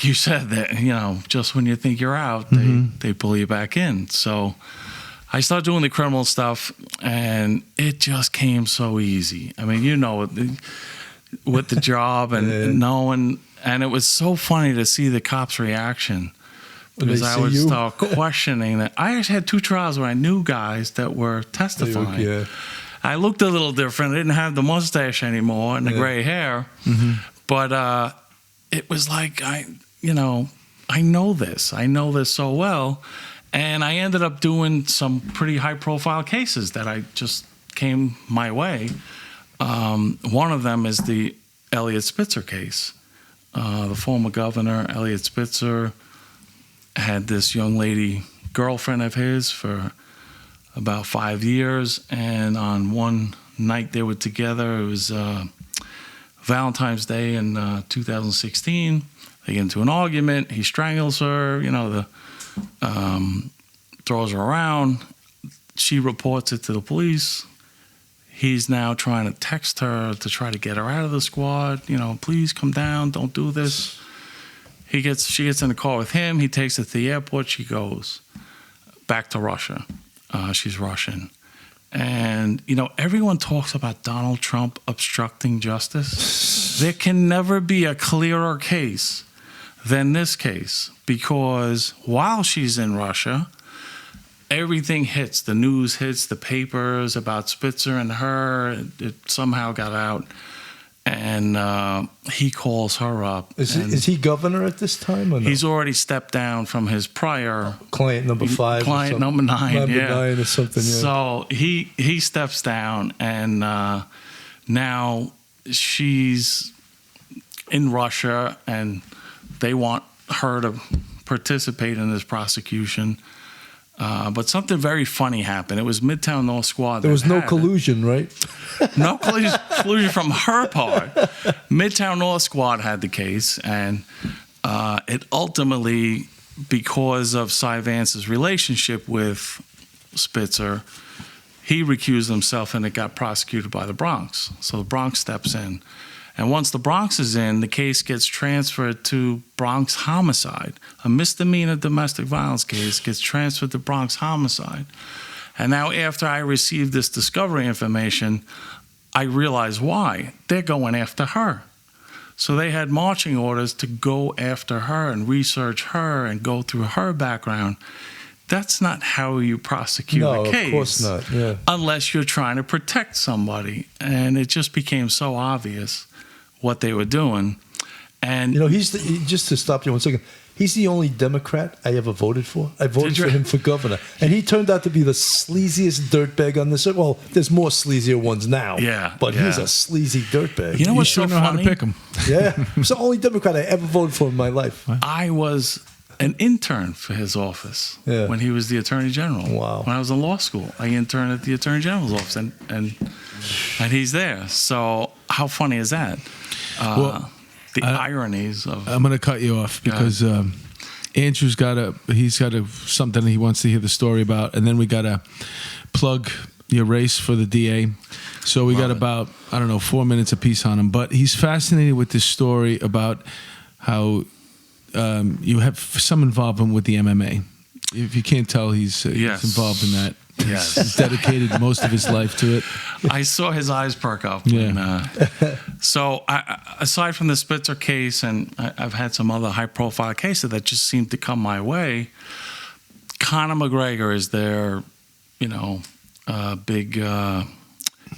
S2: you said, that just when you think you're out, they pull you back in. So I started doing the criminal stuff, and it just came so easy. I mean, with the job and knowing, and it was so funny to see the cops' reaction because I would start questioning that. I actually had 2 trials where I knew guys that were testifying. I looked a little different. I didn't have the mustache anymore and the gray hair, but it was like I know this. I know this so well, and I ended up doing some pretty high-profile cases that I just came my way. One of them is the Eliot Spitzer case. The former governor, Eliot Spitzer, had this young lady, girlfriend of his, for about 5 years. And on one night they were together, it was Valentine's Day in 2016. They get into an argument. He strangles her, throws her around. She reports it to the police. He's now trying to text her to try to get her out of the squad. Please come down. Don't do this. She gets in the car with him. He takes her to the airport. She goes back to Russia. She's Russian. And, everyone talks about Donald Trump obstructing justice. There can never be a clearer case than this case, because while she's in Russia, everything hits. The news hits, the papers about Spitzer and her. It somehow got out. And he calls her up.
S3: Is he governor at this time? Or no?
S2: He's already stepped down from his prior
S3: client number 5.
S2: Client number 9.
S3: Number 9 or something. Yeah.
S2: So he steps down, and now she's in Russia, and they want her to participate in this prosecution. But something very funny happened. It was Midtown North Squad.
S3: There was no collusion, right?
S2: No collusion from her part. Midtown North Squad had the case, and it ultimately, because of Cy Vance's relationship with Spitzer, he recused himself, and it got prosecuted by the Bronx. So the Bronx steps in. And once the Bronx is in, the case gets transferred to Bronx Homicide. A misdemeanor domestic violence case gets transferred to Bronx Homicide. And now, after I received this discovery information, I realized why. They're going after her. So they had marching orders to go after her and research her and go through her background. That's not how you prosecute a case.
S3: No, of course not. Yeah.
S2: Unless you're trying to protect somebody. And it just became so obvious what they were doing. And
S3: just to stop you 1 second, he's the only Democrat I ever voted for. I voted for him for governor, and he turned out to be the sleaziest dirtbag on this earth. Well, there's more sleazier ones now, but he's a sleazy dirtbag.
S2: You know what's so funny?
S4: How to pick him.
S3: Yeah, he's the only Democrat I ever voted for in my life.
S2: I was an intern for his office when he was the Attorney General.
S3: Wow.
S2: When I was in law school, I interned at the Attorney General's office, and he's there. So how funny is that? The ironies of.
S4: I'm going to cut you off because Andrew's got something he wants to hear the story about, and then we got to plug your race for the DA. So we got about 4 minutes apiece on him, but he's fascinated with this story about how you have some involvement with the MMA. If you can't tell, he's involved in that.
S2: Yes.
S4: He's dedicated most of his life to it.
S2: I saw his eyes perk up.
S4: Yeah.
S2: So aside from the Spitzer case, and I've had some other high-profile cases that just seem to come my way, Conor McGregor is their, big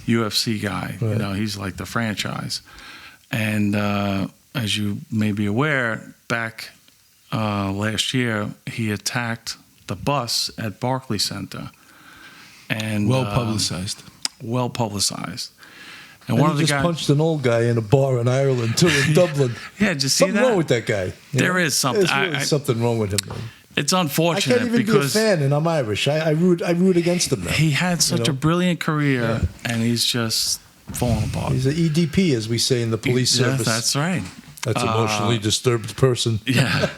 S2: UFC guy.
S3: Right.
S2: He's like the franchise. And as you may be aware, back last year, he attacked the bus at Barclays Center. And
S4: well publicized.
S3: And one of the guys punched an old guy in a bar in Ireland too, in Dublin.
S2: Yeah, did you see
S3: something
S2: that?
S3: wrong with that guy.
S2: There is something.
S3: There's really something wrong with him, man.
S2: It's unfortunate.
S3: I can't even
S2: because
S3: be a fan, and I'm Irish. I root against him now.
S2: He had such a brilliant career, and he's just falling apart.
S3: He's an EDP, as we say in the police service.
S2: That's right.
S3: That's emotionally disturbed person.
S2: Yeah.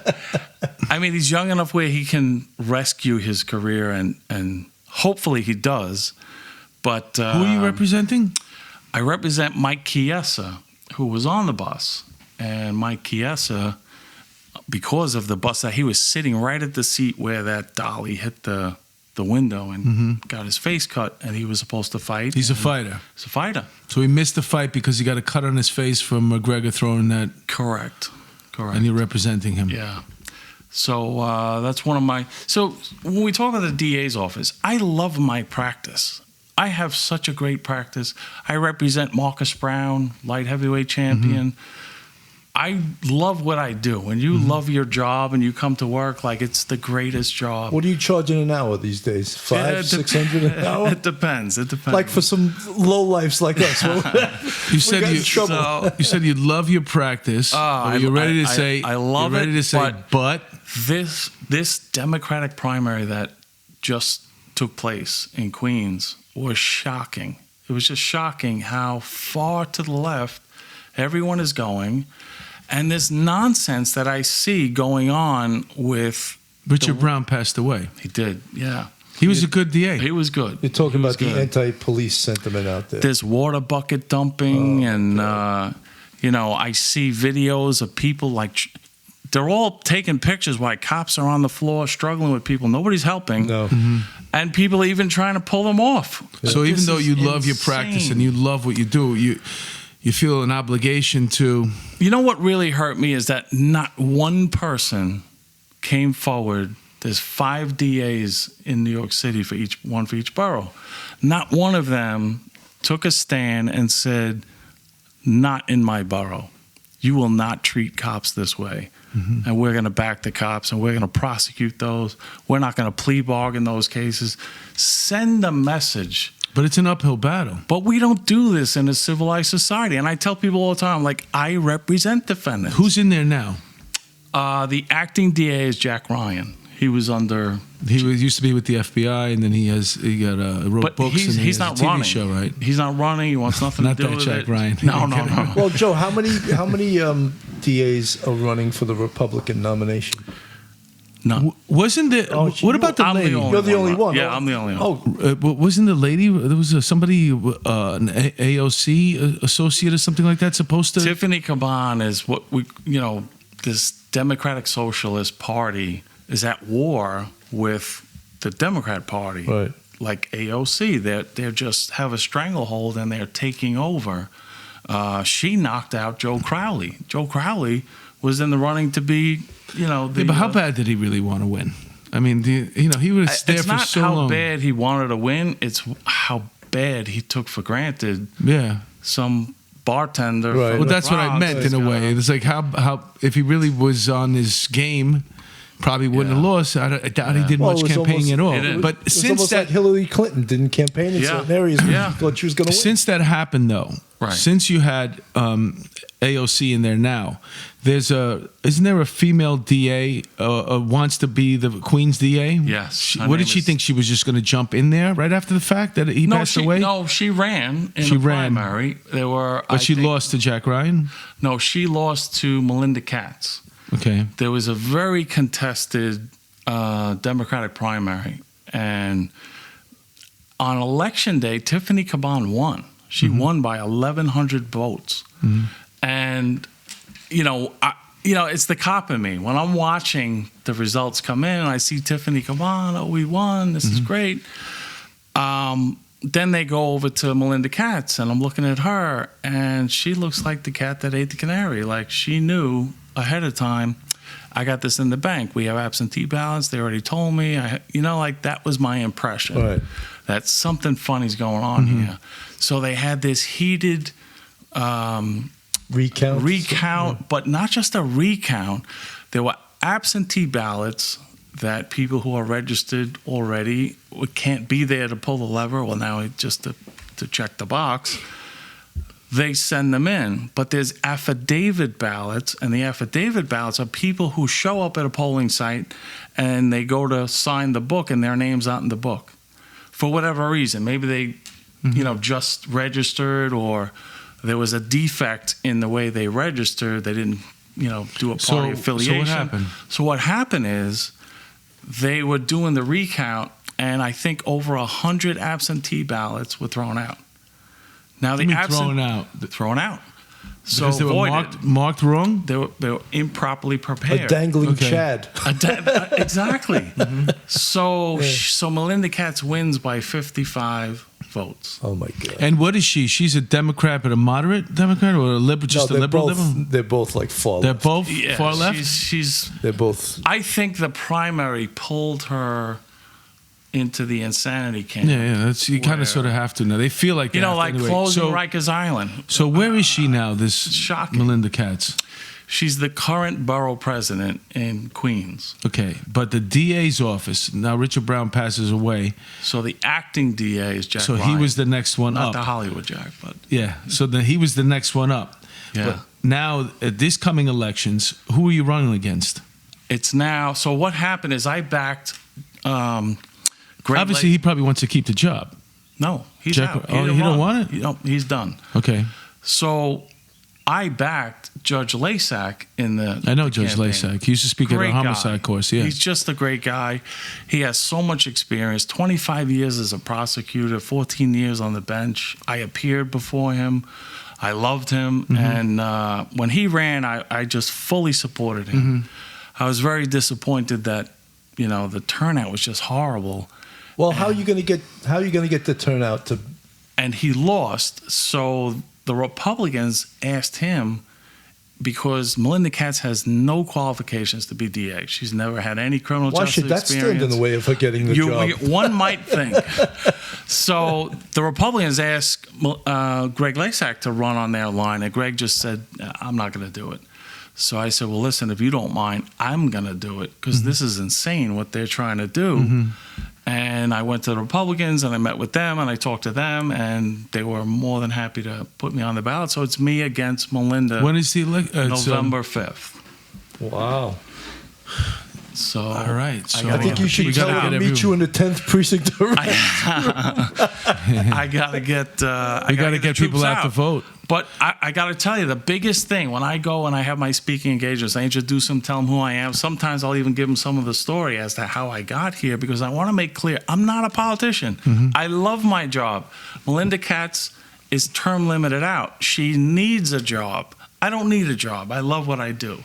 S2: I mean, he's young enough where he can rescue his career, and hopefully he does. But
S4: who are you representing?
S2: I represent Mike Chiesa, who was on the bus. And Mike Chiesa, because of the bus, that he was sitting right at the seat where that dolly hit the window and got his face cut, and he was supposed to fight.
S4: He's a fighter.
S2: He's a fighter.
S4: So he missed the fight because he got a cut on his face from McGregor throwing that.
S2: Correct.
S4: And you're representing him.
S2: Yeah. So that's one of my. So when we talk about the DA's office, I love my practice. I have such a great practice. I represent Marcus Brown, light heavyweight champion. I love what I do. When you love your job and you come to work, like it's the greatest job.
S3: What are you charging an hour these days? $500-600 an hour?
S2: It depends.
S3: Like for some low lifes like us.
S4: You said you love your practice. You're ready to say.
S2: I love it.
S4: Ready to say, but
S2: this Democratic primary that just took place in Queens was shocking. It was just shocking how far to the left everyone is going. And this nonsense that I see going on with...
S4: Richard Brown passed away.
S2: He did, yeah.
S4: He was a good DA.
S2: He was good.
S3: You're talking about the anti-police sentiment out there.
S2: There's water bucket dumping I see videos of people like... They're all taking pictures while cops are on the floor struggling with people. Nobody's helping.
S3: No.
S2: And people even trying to pull them off.
S4: So even though you love your practice and you love what you do, you feel an obligation to...
S2: You know what really hurt me is that not one person came forward. There's 5 DAs in New York City for each borough. Not one of them took a stand and said, not in my borough. You will not treat cops this way. Mm-hmm. And we're going to back the cops and we're going to prosecute those. We're not going to plea bargain those cases. Send a message.
S4: But it's an uphill battle.
S2: But we don't do this in a civilized society. And I tell people all the time, like, I represent defendants.
S4: Who's in there now?
S2: The acting DA is Jack Ryan. He was under...
S4: He used to be with the FBI, and then he wrote books, and
S2: he's not
S4: a TV
S2: running.
S4: show, right?
S2: He's not running. He wants nothing to do with
S4: Jack
S2: it.
S4: Ryan.
S2: No.
S3: Well, Joe, how many DAs are running for the Republican nomination?
S2: None.
S4: Wasn't there? What about the lady?
S3: You're the only one.
S2: Yeah, I'm the only one.
S4: Wasn't the lady? There was somebody, an AOC associate or something like that, supposed to.
S2: Tiffany Caban is what this Democratic Socialist Party is at war with the Democrat Party.
S3: Right.
S2: Like AOC, they just have a stranglehold and they're taking over. She knocked out Joe Crowley. Joe Crowley was in the running to be,
S4: but how bad did he really want to win? I mean, he was there for so long.
S2: It's not how bad he wanted to win. It's how bad he took for granted.
S4: Yeah.
S2: Some bartender.
S3: Right.
S4: Well, that's what I meant in a way. It's like how if he really was on his game, probably wouldn't have lost. I doubt he did much campaigning at all. But
S3: it was
S4: since
S3: almost like Hillary Clinton didn't campaign in certain areas where she thought she was going to win.
S4: Since that happened, though, since you had AOC in there now, isn't there a female DA wants to be the Queen's DA?
S2: Yes.
S4: What did she think? She was just going to jump in there right after the fact that he passed away?
S2: No, she ran in the primary.
S4: But she lost to Jack Ryan?
S2: No, she lost to Melinda Katz.
S4: Okay.
S2: There was a very contested Democratic primary, and on election day, Tiffany Caban won. She won by 1,100 votes, and it's the cop in me. When I'm watching the results come in, I see Tiffany Caban. Oh, we won. This is great. Then they go over to Melinda Katz, and I'm looking at her, and she looks like the cat that ate the canary. Like she knew ahead of time, I got this in the bank. We have absentee ballots. They already told me. That was my impression.
S3: Right.
S2: That something funny's going on here. So they had this heated recount, but not just a recount. There were absentee ballots that people who are registered already can't be there to pull the lever. Well, now just to check the box. They send them in, but there's affidavit ballots, and the affidavit ballots are people who show up at a polling site and they go to sign the book and their name's not in the book for whatever reason. Maybe they, just registered, or there was a defect in the way they registered. They didn't, do a party affiliation.
S4: So what happened?
S2: So what happened is they were doing the recount, and I think over 100 absentee ballots were thrown out. Now the
S4: thrown out.
S2: So
S4: because they were marked wrong?
S2: They were improperly prepared.
S3: A dangling Chad.
S2: Exactly. So Melinda Katz wins by 55 votes.
S3: Oh my God.
S4: And what is she? She's a Democrat, but a moderate Democrat, or a liberal? Just a liberal Democrat?
S3: They're both like far
S4: They're
S3: left.
S4: both far left.
S3: They're both.
S2: I think the primary pulled her into the insanity camp.
S4: Yeah. You kind of sort of have to now. They feel like
S2: like
S4: anyway.
S2: closing Rikers Island.
S4: So where is she now? This
S2: shocking.
S4: Melinda Katz.
S2: She's the current borough president in Queens.
S4: Okay, but the DA's office now. Richard Brown passes away.
S2: So the acting DA is Jack.
S4: So
S2: Ryan.
S4: he was the next one
S2: Not
S4: up.
S2: the Hollywood Jack, but
S4: yeah. So then he was the next one up.
S2: Yeah.
S4: But now at this coming elections, who are you running against?
S2: It's now. So what happened is I backed.
S4: Obviously, he probably wants to keep the job.
S2: No, he's
S4: Jack,
S2: out.
S4: He don't want it?
S2: He's done.
S4: Okay.
S2: So I backed Judge Lasak in the
S4: I know Judge
S2: campaign.
S4: Lasak. He used to speak at a homicide course. Yeah.
S2: He's just a great guy. He has so much experience, 25 years as a prosecutor, 14 years on the bench. I appeared before him. I loved him. And when he ran, I just fully supported him. I was very disappointed that, the turnout was just horrible.
S3: Well, how are you going to get the turnout to?
S2: And he lost. So the Republicans asked him, because Melinda Katz has no qualifications to be DA. She's never had any criminal justice experience.
S3: Why should that stand in the way of her getting the job?
S2: One might think. So the Republicans asked Greg Lasak to run on their line, and Greg just said, I'm not going to do it. So I said, well, listen, if you don't mind, I'm going to do it, because this is insane what they're trying to do. And I went to the Republicans, and I met with them, and I talked to them, and they were more than happy to put me on the ballot. So it's me against Melinda.
S4: When is the election?
S2: November 5th.
S3: Wow.
S2: So
S4: all right. So
S3: I think you should tell her to meet you in the 10th precinct.
S2: I got to get.
S4: We got to get people out to vote.
S2: But I got to tell you, the biggest thing when I go and I have my speaking engagements, I introduce them, tell them who I am. Sometimes I'll even give them some of the story as to how I got here, because I want to make clear I'm not a politician. I love my job. Melinda Katz is term limited out. She needs a job. I don't need a job. I love what I do.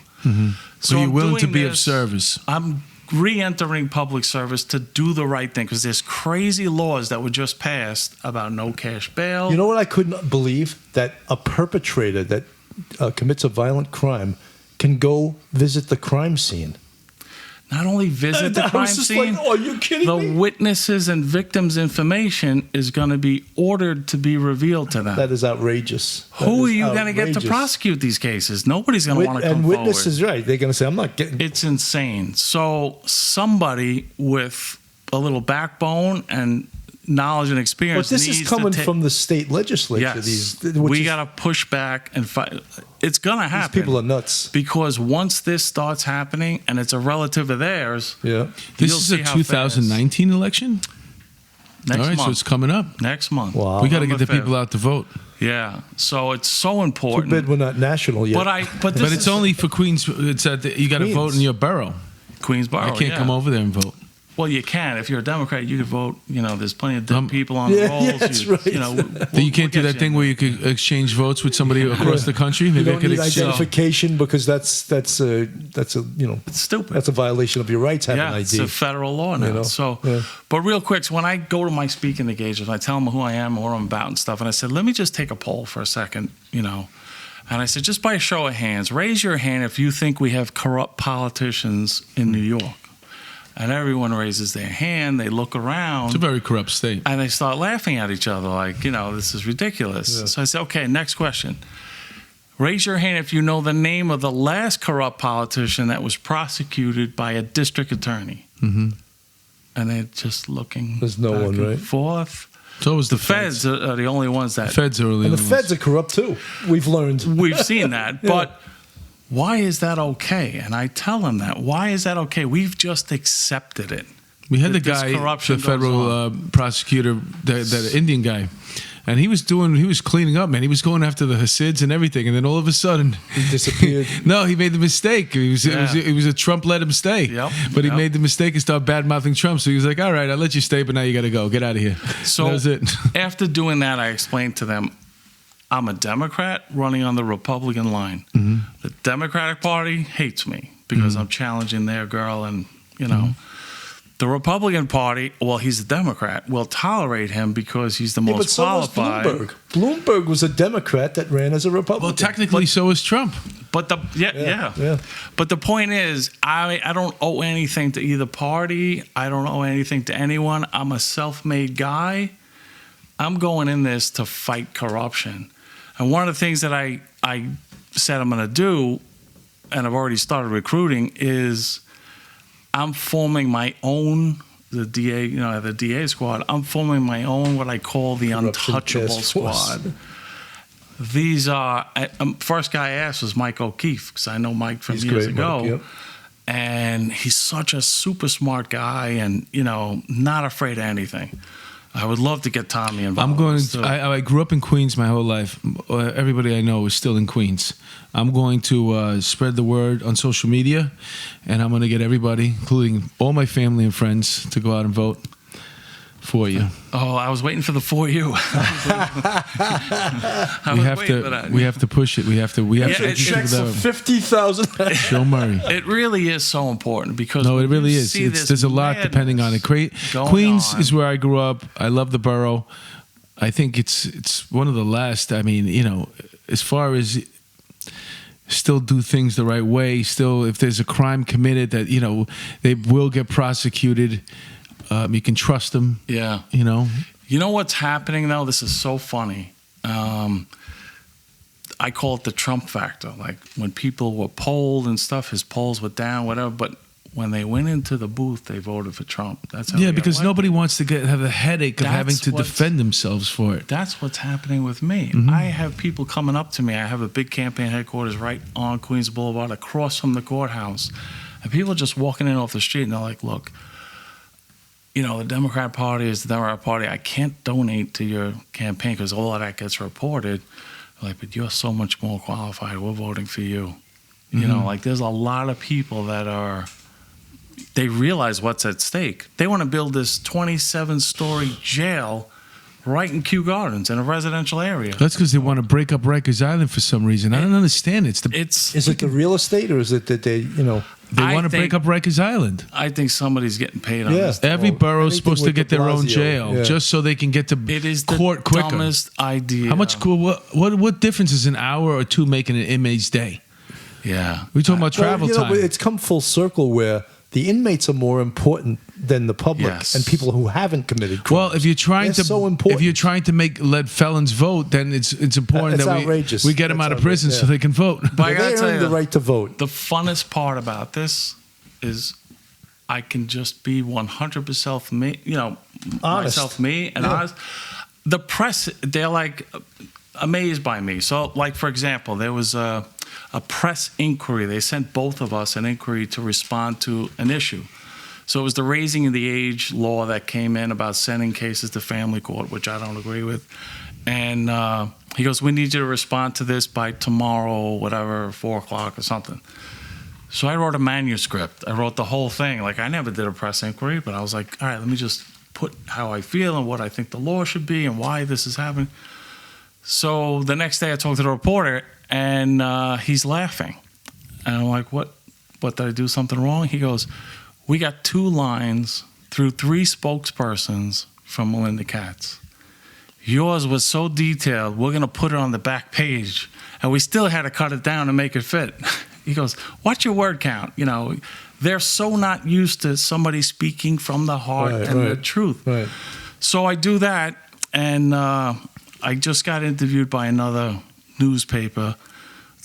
S4: So you're willing to be of service.
S2: I'm re-entering public service to do the right thing, because there's crazy laws that were just passed about no cash bail.
S3: You know what I couldn't believe? That a perpetrator that commits a violent crime can go visit the crime scene.
S2: Not only visit the crime scene,
S3: like, oh, are you kidding me?
S2: The witnesses and victims' information is going to be ordered to be revealed to them.
S3: That is outrageous.
S2: Who are you going to get to prosecute these cases? Nobody's going to want to come forward.
S3: And witnesses, right? They're going to say, "I'm not getting."
S2: It's insane. So somebody with a little backbone and knowledge and experience.
S3: But this is coming from the state legislature.
S2: Yes. We got to push back and fight. It's going to happen.
S3: These people are nuts.
S2: Because once this starts happening and it's a relative of theirs,
S4: this is a 2019 election?
S2: Next month.
S4: So it's coming up.
S2: Next month.
S3: Wow.
S4: We got to get the people out to vote.
S2: Yeah. So it's so important.
S3: Too bad we're not national yet.
S2: But
S4: it's only for Queens. It's you got to vote in your borough.
S2: Queensboro.
S4: I can't come over there and vote.
S2: Well, you can. If you're a Democrat, you could vote. You know, there's plenty of dead people on the rolls.
S3: Yeah, that's right.
S2: You know,
S4: you can't do that thing where you could exchange votes with somebody across the country. Maybe
S3: you don't need identification, because that's a
S2: it's stupid.
S3: That's a violation of your rights. Having ID.
S2: It's a federal law now. But real quick, so when I go to my speaking engagements, I tell them who I am and what I'm about and stuff. And I said, let me just take a poll for a second. And I said, just by a show of hands, raise your hand if you think we have corrupt politicians in New York. And everyone raises their hand. They look around.
S4: It's a very corrupt state.
S2: And they start laughing at each other like, this is ridiculous. Yeah. So I said, okay, next question. Raise your hand if you know the name of the last corrupt politician that was prosecuted by a district attorney. And they're just looking
S3: There's no one, right?
S2: Forth.
S4: So was
S2: the feds are the only ones that...
S4: The feds are
S3: and the feds are corrupt too. We've learned.
S2: We've seen that. But... why is that okay? And I tell them that. Why is that okay? We've just accepted it.
S4: We had the guy, the federal prosecutor, that Indian guy, and he was cleaning up, man. He was going after the Hasids and everything, and then all of a sudden
S3: he disappeared.
S4: No, he made the mistake. It was a Trump let him stay, but he made the mistake and started bad mouthing Trump. So he was like, "All right, I'll let you stay, but now you got to go. Get out of here." So that was it.
S2: After doing that, I explained to them, I'm a Democrat running on the Republican line. The Democratic Party hates me because I'm challenging their girl, and the Republican Party, well, he's a Democrat, will tolerate him because he's the most qualified.
S3: But so was Bloomberg. Bloomberg was a Democrat that ran as a Republican.
S4: Well, technically, so was Trump.
S2: But But the point is, I don't owe anything to either party. I don't owe anything to anyone. I'm a self-made guy. I'm going in this to fight corruption. And one of the things that I said I'm going to do, and I've already started recruiting, is I'm forming my own, the DA squad. I'm forming my own, what I call the untouchable squad. These are, first guy I asked was Mike O'Keefe, because I know Mike from years ago. Mike, and he's such a super smart guy and, not afraid of anything. I would love to get Tommy involved.
S4: I grew up in Queens my whole life. Everybody I know is still in Queens. I'm going to spread the word on social media, and I'm going to get everybody, including all my family and friends, to go out and vote for you.
S2: Oh, I was waiting for the for you.
S4: We have to push it. We have to
S3: checks for 50,000.
S4: Joe Murray.
S2: It really is so important because
S4: it really is. There's a lot depending on it. Queens is where I grew up. I love the borough. I think it's one of the last. I mean, as far as still do things the right way. Still, if there's a crime committed, that they will get prosecuted. You can trust them.
S2: Yeah. You know what's happening though? This is so funny. I call it the Trump factor. Like when people were polled and stuff, his polls were down, whatever. But when they went into the booth, they voted for Trump. That's how
S4: because nobody wants to have a headache of having to defend themselves for it.
S2: That's what's happening with me. I have people coming up to me. I have a big campaign headquarters right on Queens Boulevard, across from the courthouse, and people are just walking in off the street, and they're like, "Look, the Democrat Party is the Democrat Party. I can't donate to your campaign because all of that gets reported." Like, but you're so much more qualified. We're voting for you. There's a lot of people that they realize what's at stake. They want to build this 27-story jail right in Kew Gardens in a residential area.
S4: That's because they want to break up Rikers Island for some reason. I don't understand.
S3: Is it the real estate, or is it that they
S4: want to break up Rikers Island?
S2: I think somebody's getting paid on this.
S4: Every borough's supposed to get their own jail just so they can get to court quicker.
S2: It is the dumbest idea.
S4: How much? What difference is an hour or two making an inmate's day?
S2: Yeah.
S4: We're talking about travel time.
S3: It's come full circle where the inmates are more important than the public and people who haven't committed crimes.
S4: Well, if you're trying to let felons vote, then it's important that we get them out of prison so they can vote.
S2: But I gotta tell you,
S3: the right to vote.
S2: The funnest part about this is I can just be 100% me. Myself, me, and honest. The press, they're like amazed by me. So, like for example, there was a press inquiry. They sent both of us an inquiry to respond to an issue. So it was the raising of the age law that came in about sending cases to family court, which I don't agree with. And he goes, "We need you to respond to this by tomorrow, whatever, 4 o'clock or something." So I wrote a manuscript. I wrote the whole thing. Like, I never did a press inquiry, but I was like, all right, let me just put how I feel and what I think the law should be and why this is happening. So the next day I talked to the reporter, and he's laughing. And I'm like, what did I do something wrong? He goes, "We got 2 lines through 3 spokespersons from Melinda Katz. Yours was so detailed, we're going to put it on the back page." And we still had to cut it down to make it fit. He goes, "What's your word count?" They're so not used to somebody speaking from the heart and the truth. Right. So I do that, and I just got interviewed by another newspaper,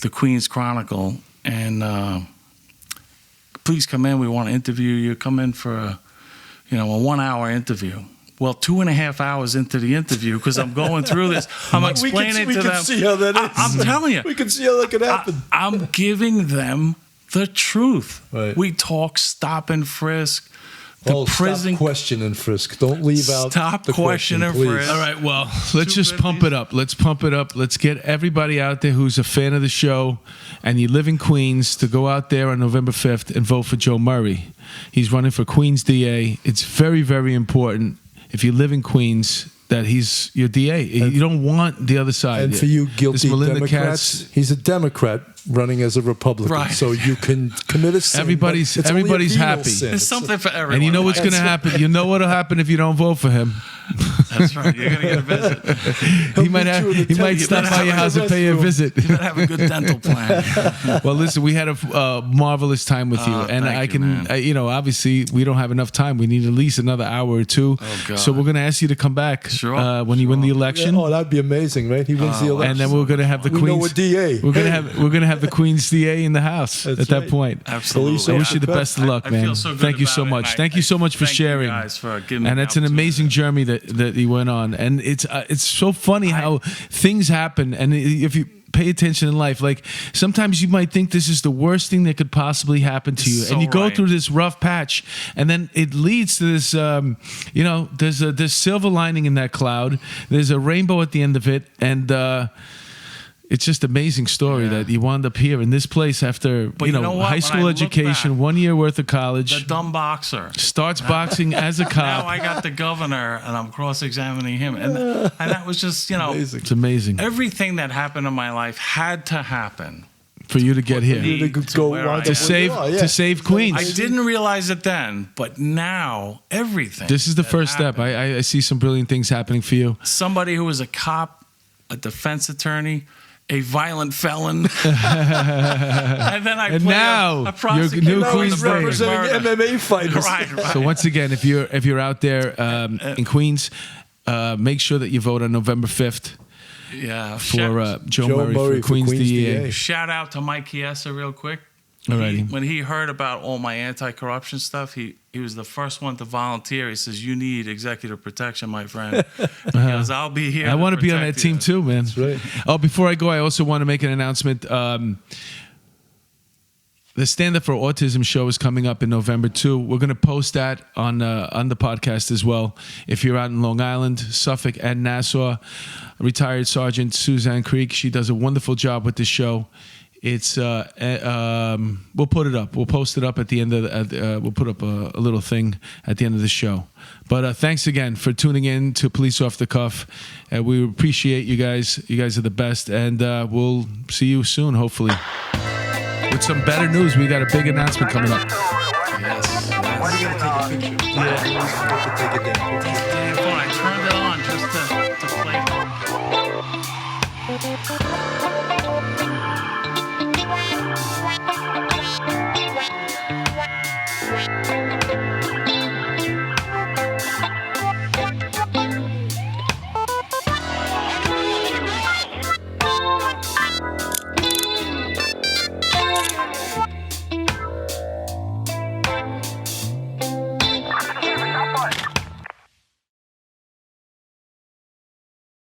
S2: the Queens Chronicle, and "Please come in. We want to interview you. Come in for a 1-hour interview." Well, 2.5 hours into the interview, because I'm going through this, I'm explaining to them. We can see how that is. I'm telling you.
S3: We can see how that could happen.
S2: I'm giving them the truth.
S3: Right.
S2: We talk stop and frisk. Prison
S3: stop question and frisk. Don't leave out
S2: stop
S3: the question
S2: and
S3: please.
S2: frisk.
S4: All right, well, let's just pump it up. Let's pump it up. Let's get everybody out there who's a fan of the show and you live in Queens to go out there on November 5th and vote for Joe Murray. He's running for Queens DA. It's very, very important if you live in Queens that he's your DA. You don't want the other side.
S3: And for you guilty Democrats, he's a Democrat running as a Republican.
S2: Right.
S3: So you can commit a sin.
S4: Everybody's happy.
S3: Sin.
S2: There's something for everyone.
S4: And you know what's going to happen. You know what'll happen if you don't vote for him.
S2: That's right. You're going to get a visit.
S4: He might stop by your house and pay you a visit.
S2: You better have a good dental plan.
S4: Well, listen, we had a marvelous time with you, and I can, obviously we don't have enough time. We need at least another hour or 2.
S2: Oh, God.
S4: So we're going to ask you to come back when you win the election.
S3: Yeah, that'd be amazing, right? He wins the election,
S4: and then we're going to have the Queens.
S3: We know a DA.
S4: We're going to have the Queens DA in the house at that point.
S2: Absolutely.
S4: I wish you the best of luck, man.
S2: I feel so good
S4: Thank you
S2: about
S4: so
S2: it,
S4: much. Thank you so much for sharing.
S2: You guys for giving me
S4: and it's an amazing journey that you went on, and it's so funny how things happen, and if you pay attention in life, like sometimes you might think this is the worst thing that could possibly happen to you, and you go through this rough patch, and then it leads to this there's silver lining in that cloud. There's a rainbow at the end of it, and it's just amazing story that you wound up here in this place after
S2: But you know what?
S4: high school education,
S2: back,
S4: 1 year worth of college.
S2: The dumb boxer
S4: Starts boxing as a cop.
S2: Now I got the governor and I'm cross-examining him, and that was just
S4: It's amazing.
S2: Everything that happened in my life had to happen
S4: for you to get here, to save Queens.
S2: I didn't realize it then, but now everything.
S4: This is the first step. I see some brilliant things happening for you.
S2: Somebody who was a cop, a defense attorney, a violent felon, and then
S4: now you're new Queens
S3: representing MMA fighters.
S2: Right.
S4: So once again, if you're out there in Queens, make sure that you vote on November 5th.
S2: Yeah,
S4: for Joe Murray for Queens DA.
S2: Shout out to Mike Chiesa real quick.
S4: Alrighty.
S2: When he heard about all my anti-corruption stuff, he was the first one to volunteer. He says, "You need executive protection, my friend." He goes, "I'll be here."
S4: I want to be on that team too, man.
S3: That's right.
S4: Oh, before I go, I also want to make an announcement. The Stand Up for Autism show is coming up in November too. We're going to post that on the podcast as well. If you're out in Long Island, Suffolk, and Nassau, retired Sergeant Suzanne Creek, she does a wonderful job with this show. It's we'll put it up. We'll post it up at the end of we'll put up a little thing at the end of the show. But thanks again for tuning in to Police Off the Cuff. We appreciate you guys. You guys are the best, and we'll see you soon, hopefully. With some better news, we got a big announcement coming up.
S2: Yes.
S3: Why do you gotta take a picture? Yeah. Take a damn picture.